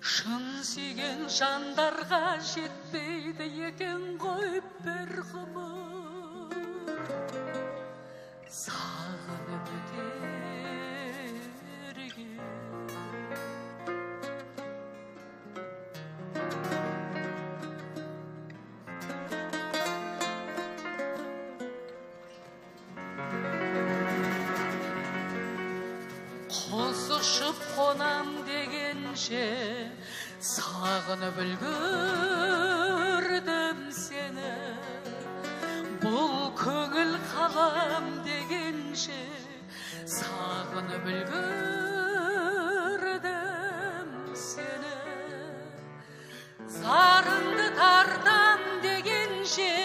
Шын сүйген жандарға жетпейді екен ғой бір ғұмыр, сағынып өтерге. Құс ұшып қонам дегенше, сағынып үлгірдім сені, бұл көңіл қалам дегенше, сағынып үлгірдім сені, зарыңды тартам дегенше,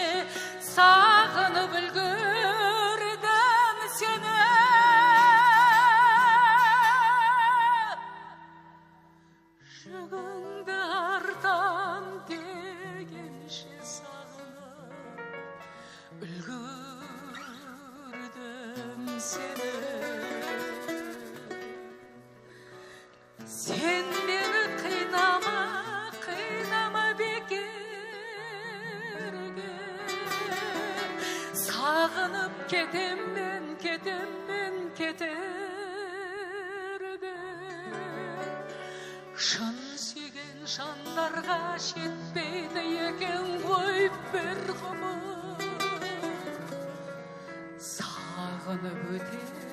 сағынып үлгірдім сені. Жүгіңді артам дегенше, сағынып үлгірдім сені. Сен мені қинама, қинама бекерге, сағынып кетем мен, кетем мен, кетерге. Шын сүйген жандарға жетпейді екен ғой бір ғұмыр, сағынып өтерге.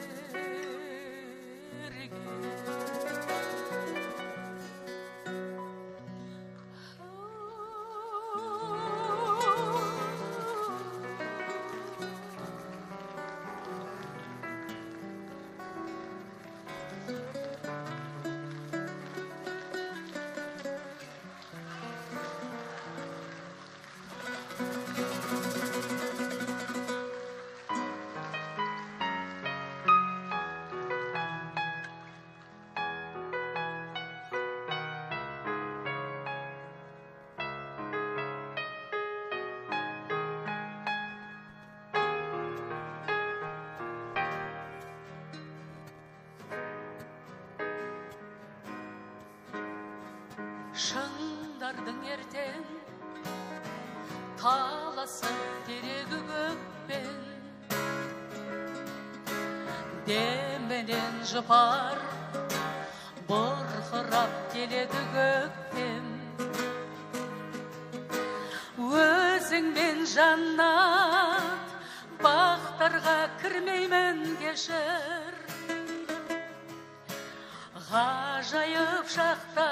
Шыңдардың ертең таласып терегі көкпен, дембенен жұпар бұрқырап келеді көктем. Өзіңмен жаннат бақтарға кірмеймін кешір, ғажайып шақта,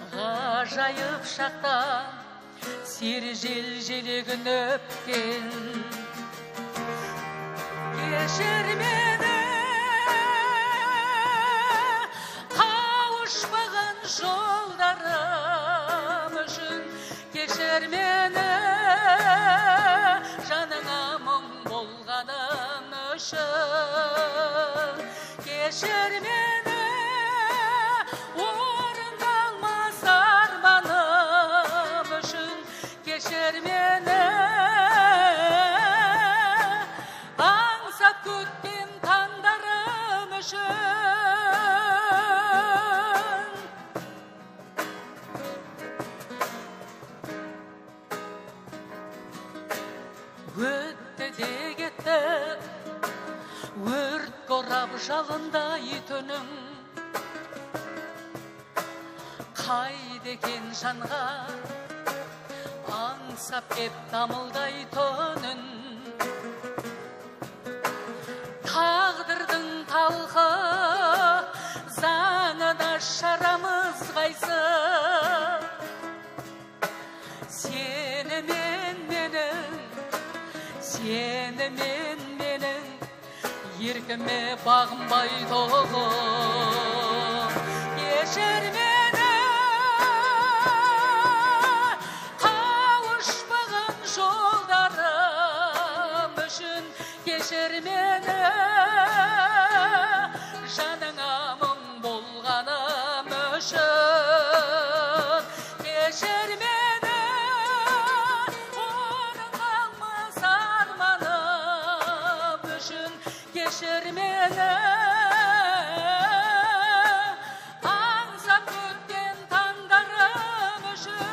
ғажайып шақта, сері жел желегін өпкен. Кешір мені, қауышпаған жолдарым үшін. Кешір мені, жаныңа мұң болғаным үшін. Кешір мені, орындалмас арманым үшін. Кешір мені, аңсап күткен таңдарым үшін. Өтті де кетті, өрт қорап жалындай түнің. қайда екен жанға аңсап кеп дамылдай төнін тағдырдың талқы заңына шарамыз қайсы сенімен менің еркіме бағынбай тоғым кешір мені қауышпаған жолдарым үшін кешір мені жаныңа мұң болғаным үшін кешір мені орындалмас арманым үшін кешір мені аңсап өткен таңдарым үшін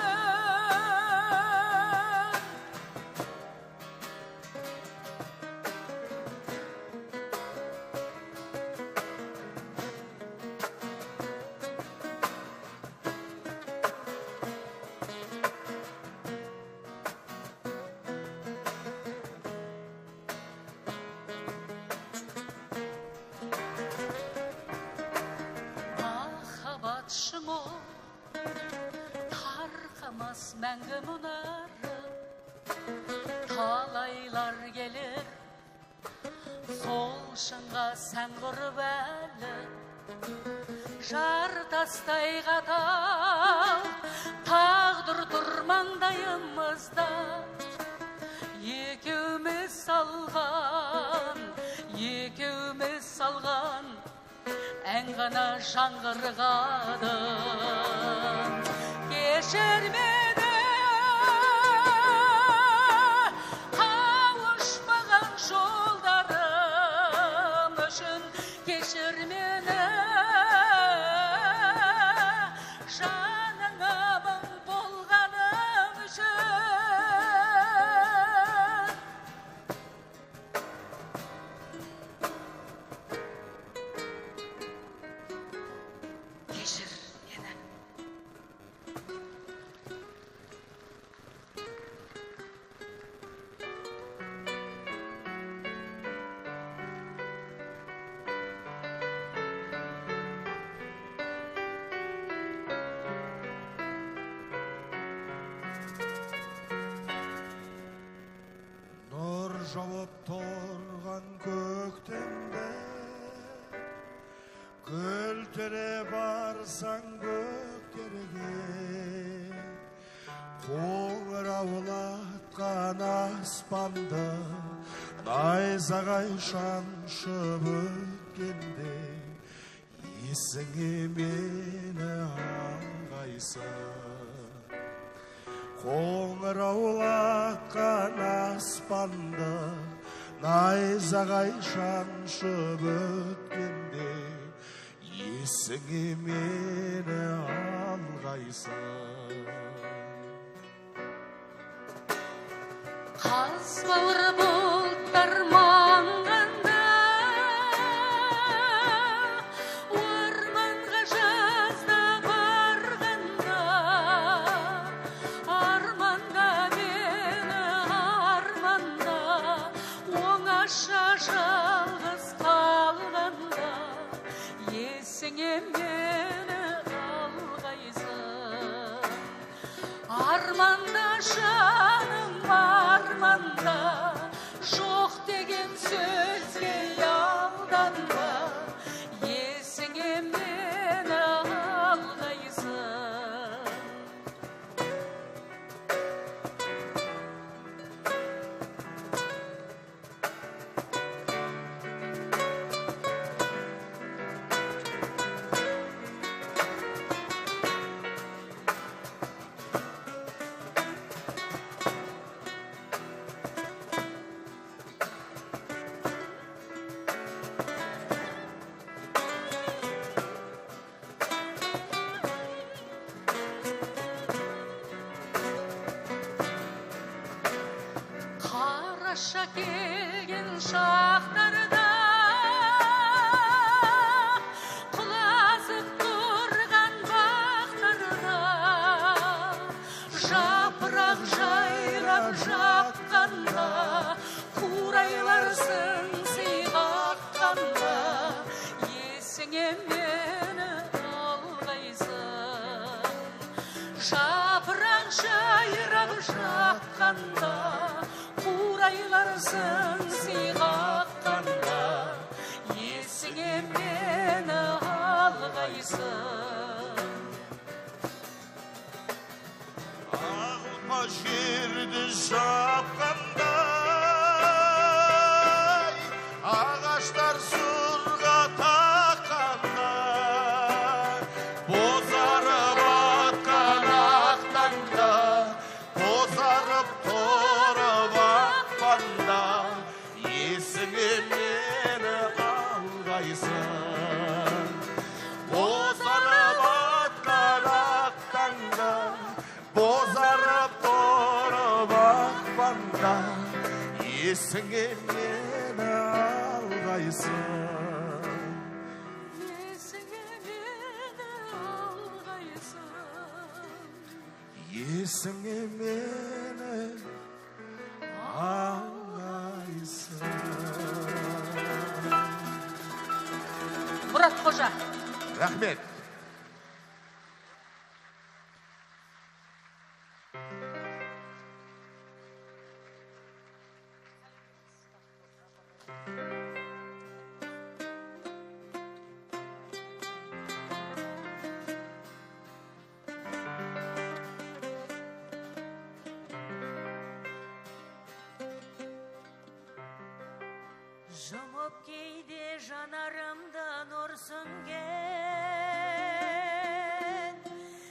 махаббат шыңы тарқамас мәңгі мұнары талайлар келер сол шыңға сән құрып әлі жартастай қатал тағдыр тұр маңдайымызда екеуміз салған ән ғана жаңғырғады кешір мені қауышпаған жолдарым үшін кешір мені жаныңа мұң болғаным үшін кешір мені нұр жауып тұрған көктемде күлтіре барсаң көктерге қоңыраулатқан аспанды найзағай шаншып өткенде есіңе мені алғайсың қоңыраулатқан аспанды найзағай шаншып өткенде есіңе мені алғайсың қазбауыр бұлттар маңғанда орманға жазда барғанда арманда мені арманда оңаша жалғыз қалғанда есіңе мені алғайсың арманда жаным арманда жоқ деген сөзге алданба есіңе мені алғайсың қараша келген шақтарда құлазып тұрған бақтарда жапырақ жайрап жатқанда, қурайларсың сыйғаққанда, есіңе мені алғайсың. Алма жерді жапқанда, ағаштар сұрға таққанда, бозарып атқан ақтанда, бозарып тұрып ақпанда, есіңе мені алғайсың. Бозарып атқан ақтанда, бозарып тұрып ақпанда, есіңе мені алғайсың. Есіңе мені алғайсың. Мұрат Қожа. Рахмет. Жұмып кейде жанарымдан нұр сөнген,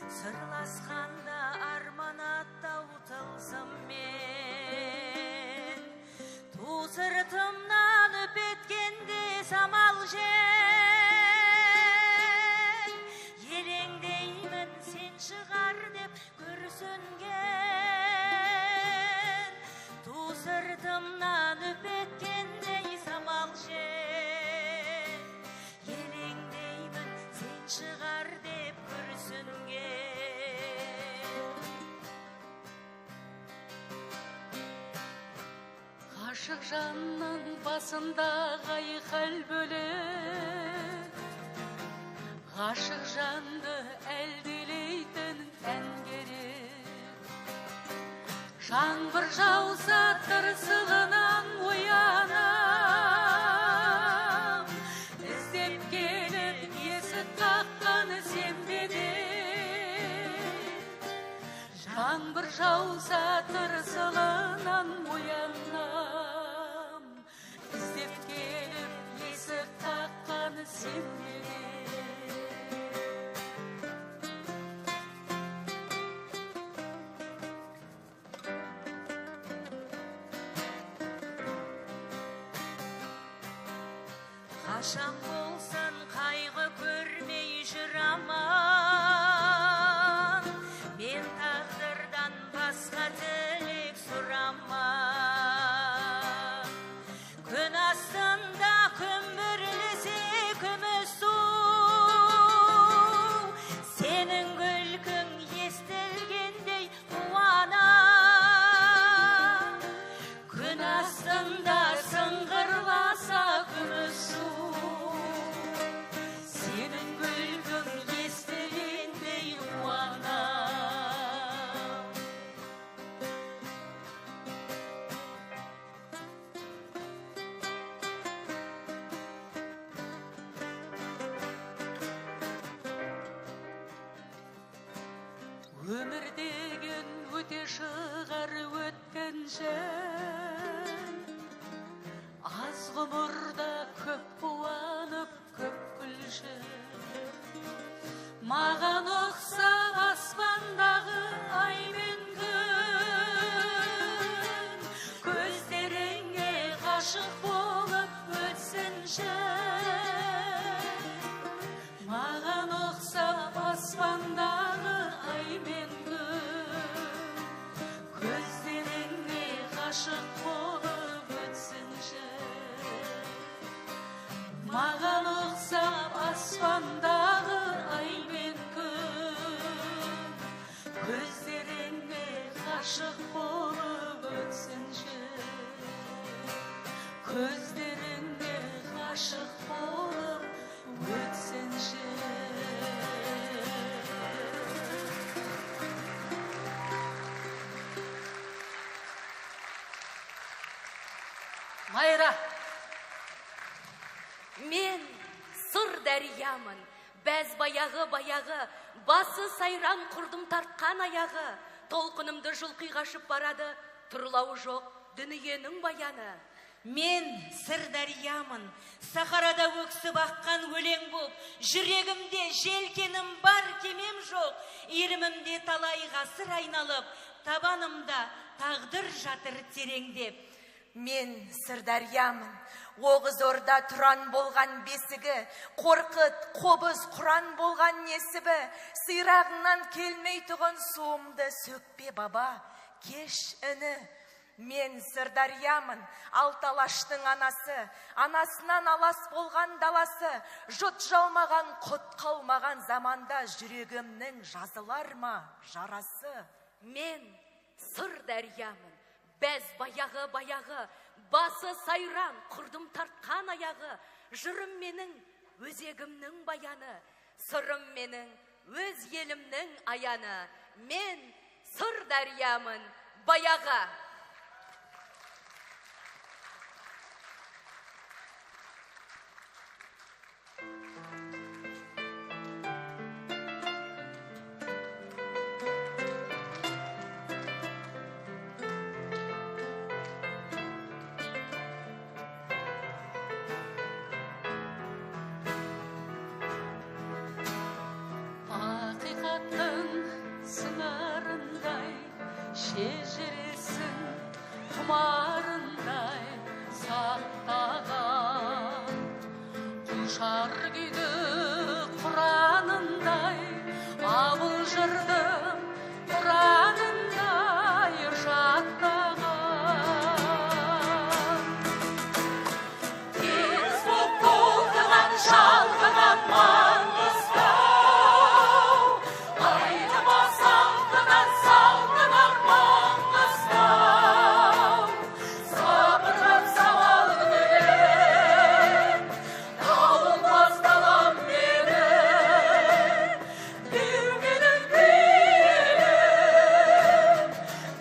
сырласқанда арман аттау тылсыммен, ту сыртымнан өпеткенде самал жел, елеңдеймін сен шығар деп күрсінген, ту сыртымнан өпеткенде самал жел, елеңдеймін сен шығар деп күрсінген. Ғашық жанның басында айқал бөлек, ғашық жанды әлдилейтін ән керек. Жаңбыр жауса тырсығынан оянам, іздеп келіп есік қаққан сенбеде. Жаңбыр жауса тырсығынан оянам, іздеп келіп есік қаққан сенбеде. Қашан болсын қайғы көрмей жүр аман, мен тағдырдан басқа тілек сұраман. Күн астында күмбірлесе күміс су, сенің күлкің естілгендей қуанам. Күн астында сыңғырласа күміс су, сенің күлкің естілгендей қуанам. Өмір деген өте шығар өткінші, аз ғұмырда көп қуанып көп күлші. Маған ұқса аспандағы ай мен күн, көздеріңе ғашық болып өтсінші. Маған ұқса аспандағы ай мен күн, көздеріңе ғашық болып өтсінші. Маған ұқса аспандағы ай мен күн, Майра. Мен сыр дәриямын, бәз баяғы, басы сайран құрдым тартқан аяғы, толқынымды жұлқи қашып барады, тұрлауы жоқ дүниенің баяны. Мен сыр дәриямын, сахарада өксіп аққан өлең боп, жүрегімде желкенім бар, кемем жоқ, иірімімде талай ғасыр айналып, табанымда тағдыр жатыр тереңдеп. Мен сыр дәриямын, оғыз орда тұран болған бесігі, қорқыт, қобыз, құран болған несібі, сирағынан келмей тұғын суымды сөкпе баба, кеш іні. Мен сыр дәриямын, алталаштың анасы, анасынан алас болған даласы, жұт жалмаған, құт қалмаған заманда жүрегімнің жазылар ма жарасы. Мен сыр дәриямын, бәз баяғы, басы сайран, құрдым тартқан аяғы, жырым менің өзегімнің баяны, сырым менің өз елімнің аяны. Мен сыр дәриямын, баяғы. Ақиқаттың сыңарындай шежіресін құмарындай сақтаған, құшар күйді құранындай, абыл жырды құранындай жаттаған. Тез боп толқыған шалқыған Маңғыстау, айныма салтынан салтынан Маңғыстау, сабырған сауал күнен, дауылмас далам менің, деугенің биелім,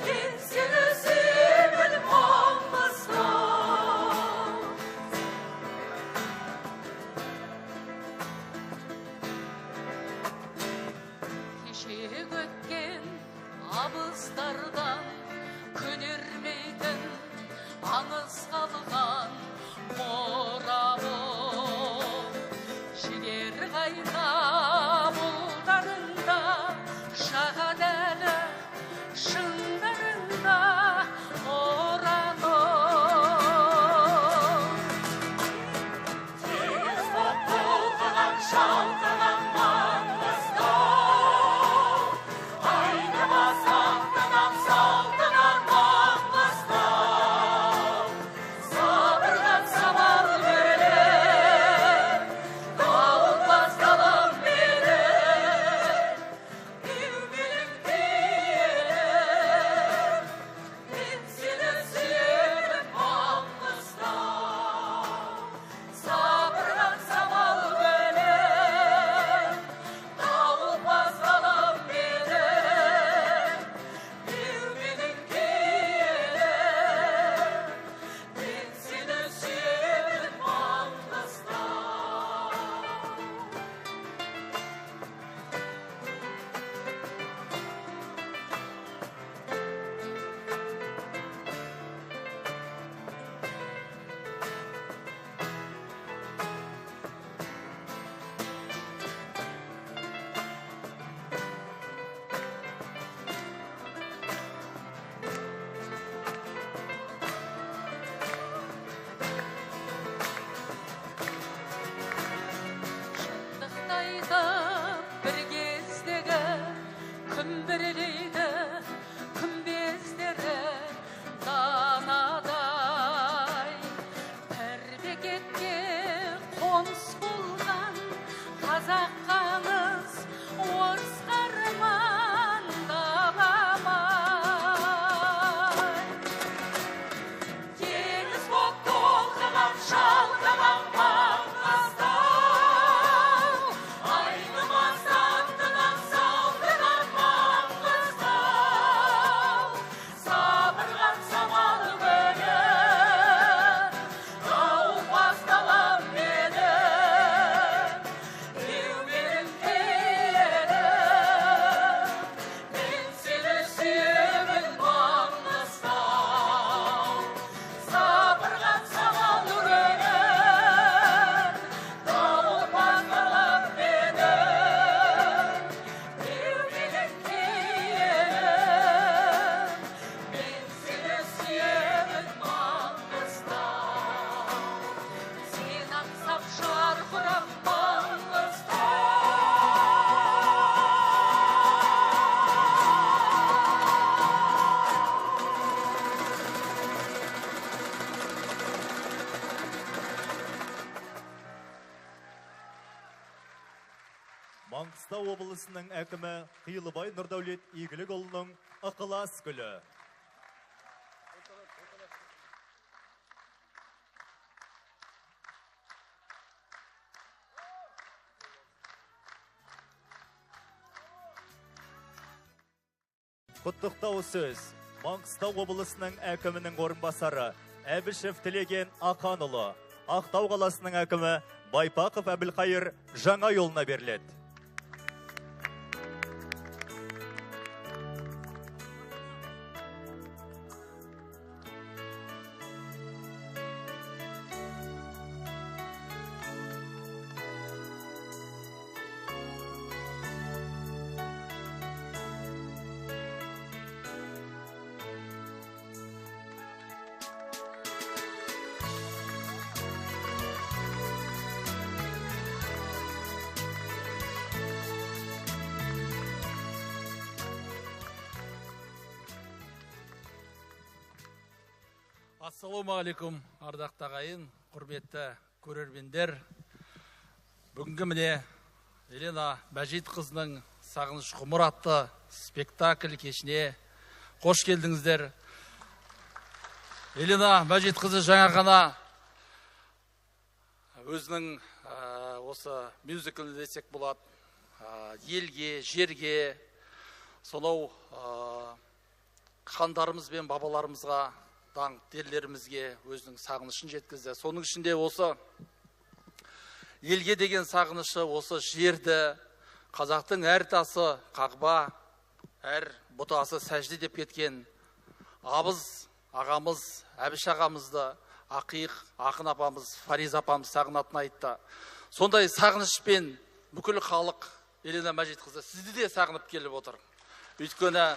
мен сені сүйемін Маңғыстау. Кешегі өткен абыздардан көнермейтін аңыз қалған мұра боп, жігер қайнап ұлдарында шағады әлі шыңдарында оранып. Тез боп толқыған шалқыған Маңғыстау, айныма салтынан салтынан Маңғыстау, сабырған самал облысының әкімі Қилыбай Нұрдәулет Игілікұлының ықылас гүлі. Құттықтау сөз Маңғыстау облысының әкімінің орынбасары Әбішев Тілеген Ақанұлы, Ақтау қаласының әкімі Байпақов Әбілқайыр жаңа жолына беріледі. Ассалаумағалейкум, ардақты ағайын, құрметті көрермендер. Бүгінгі міне Елена Мәжит қызының Сағыныш ғұмыр атты спектакль кешіне қош келдіңіздер. Елена Мәжит қызы жаңа ғана өзінің осы мюзикл десек болады, елге, жерге, сонау хандарымыз бен бабаларымызға, даңқтерлерімізге өзінің сағынышын жеткізді. Соның ішінде осы елге деген сағынышы, осы жерді, қазақтың әр тасы қағба, әр бұтасы сәжде деп кеткен абыз ағамыз, Әбіш ағамызды, Ақиық Ақын апамыз, Фариза апамыз сағынатын айтты. Сондай сағынышпен бүкіл халық Елена Мәжит қызы сізді де сағынып келіп отыр. Өйткені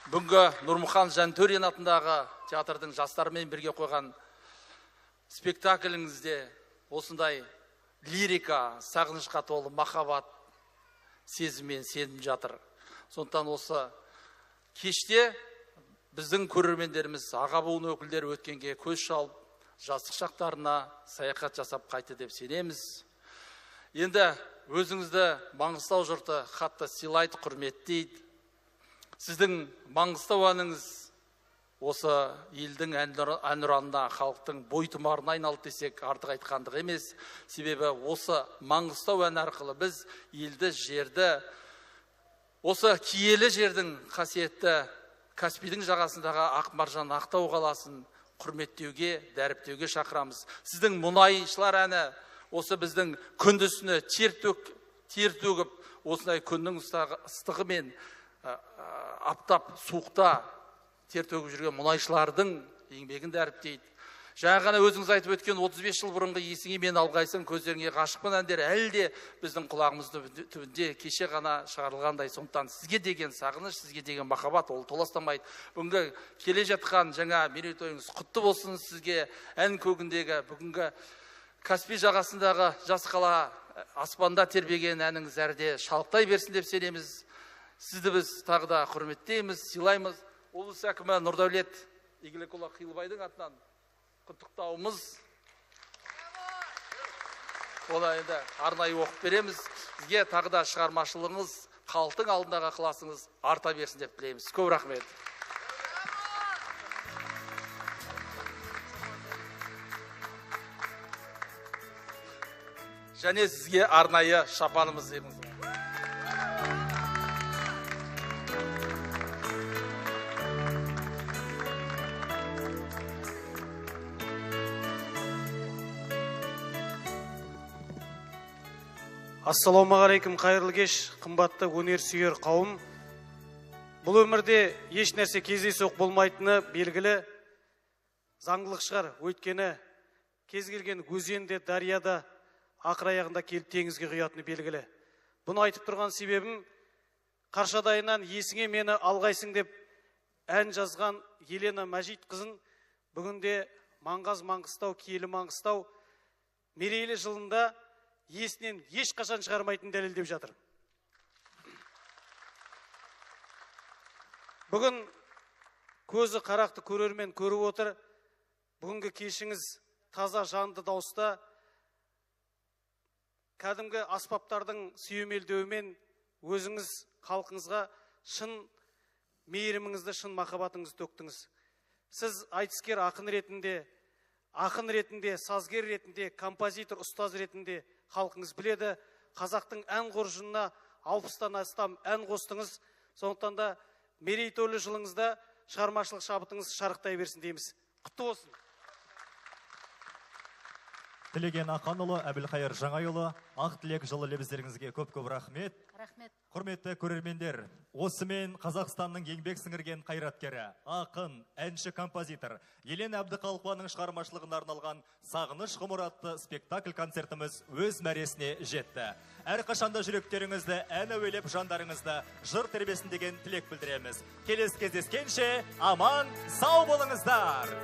бүгінгі Нұрмұхан Жантөрин атындағы театрдың жастарымен бірге қойған спектакліңізде осындай лирика, сағынышқа толы махаббат сезіммен сенім жатыр. Сондықтан осы кеште біздің көрермендеріміз, аға буын өкілдері өткенге көз шалып, жастық шақтарына саяхат жасап қайты деп сенеміз. Енді өзіңізді Маңғыстау жұрты қатты сыйлайды, құрметтейді. Сіздің Маңғыстау әніңіз осы елдің әнұранына, халықтың бойтұмарына айналды десек артық айтқандық емес. Себебі осы Маңғыстау әні арқылы біз елді, жерді, осы киелі жердің қасиетті Каспийдің жағасындағы Ақмаржан Ақтау қаласын құрметтеуге, дәріптеуге шақырамыз. Сіздің мұнайшылар әні осы біздің күндізіне тер төгіп, осындай күннің ыстығы мен аптап суықта тер төгіп жүрген мұнайшылардың еңбегін дәріптейді. Жаңа ғана өзіңіз айтып өткен 35 жыл бұрынғы есіңе мен алғайсың, көздеріңе ғашықпын әндері әлі де біздің құлағымыздың түбінде кеше ғана шығарылғандай. Сондықтан сізге деген сағыныш, сізге деген махаббат ол толастамайды. Бүгінгі келе жатқан жаңа мерейтойыңыз құтты болсын сізге. Ән көгіндегі бүгінгі Каспий жағасындағы жас қала аспанда тербеген әніңіз әрде шалықтай берсін деп сенеміз. Сізді біз тағы да құрметтейміз, сыйлаймыз. Облыс әкімі Нұрдәулет Игілікұлы Қилыбайдың атынан құттықтауымыз. Оны енді арнайы оқып береміз. Сізге тағы да шығармашылығыңыз, халықтың алдындағы ықыласыңыз арта берсін деп тілейміз. Көп рахмет. Және сізге арнайы шапанымыз дейміз. Ассалаумағалейкум, қайырлы кеш, қымбатты өнер сүйер қауым. Бұл өмірде еш нәрсе кездейсоқ болмайтыны белгілі, заңдылық шығар. Өйткені кез келген өзенде, дарияда ақыр аяғында келіп теңізге құятыны белгілі. Бұны айтып тұрған себебім, Қаршадайынан есіңе мені алғайсың деп ән жазған Елена Мәжит қызын бүгінде Маңғаз Маңғыстау, киелі Маңғыстау мерейлі жылында есінен еш қашан шығармайтын дәлелдеп жатыр. Бүгін көзі қарақты көрермен көріп отыр. Бүгінгі кешіңіз таза жанды дауыста кәдімгі аспаптардың сүйемелдеуімен өзіңіз халқыңызға шын мейіріміңізді, шын махаббатыңызды төктіңіз. Сіз айтыскер ақын ретінде, сазгер ретінде, композитор, ұстаз ретінде халқыңыз біледі. Қазақтың ән қоржынына 60-тан астам ән қостыңыз. Сондықтан да мерейтойлы жылыңызда шығармашылық шабытыңыз шарықтай берсін дейміз. Құтты болсын. Тілеген Ақанұлы, Әбілқайыр Жаңайұлы, ақ тілек жылы лебіздеріңізге көп-көп рахмет. Рахмет. Құрметті көрермендер, осымен Қазақстанның еңбек сіңірген қайраткері, ақын, әнші, композитор Елена Әбдіқалықованың шығармашылығына арналған Сағыныш ғұмыр атты спектакль концертіміз өз мәресіне жетті. Әрқашанда жүректеріңізді, ән әуелеп жандарыңызды жыр тербесін деген тілек білдіреміз. Келесі кездескенше аман, сау болыңыздар.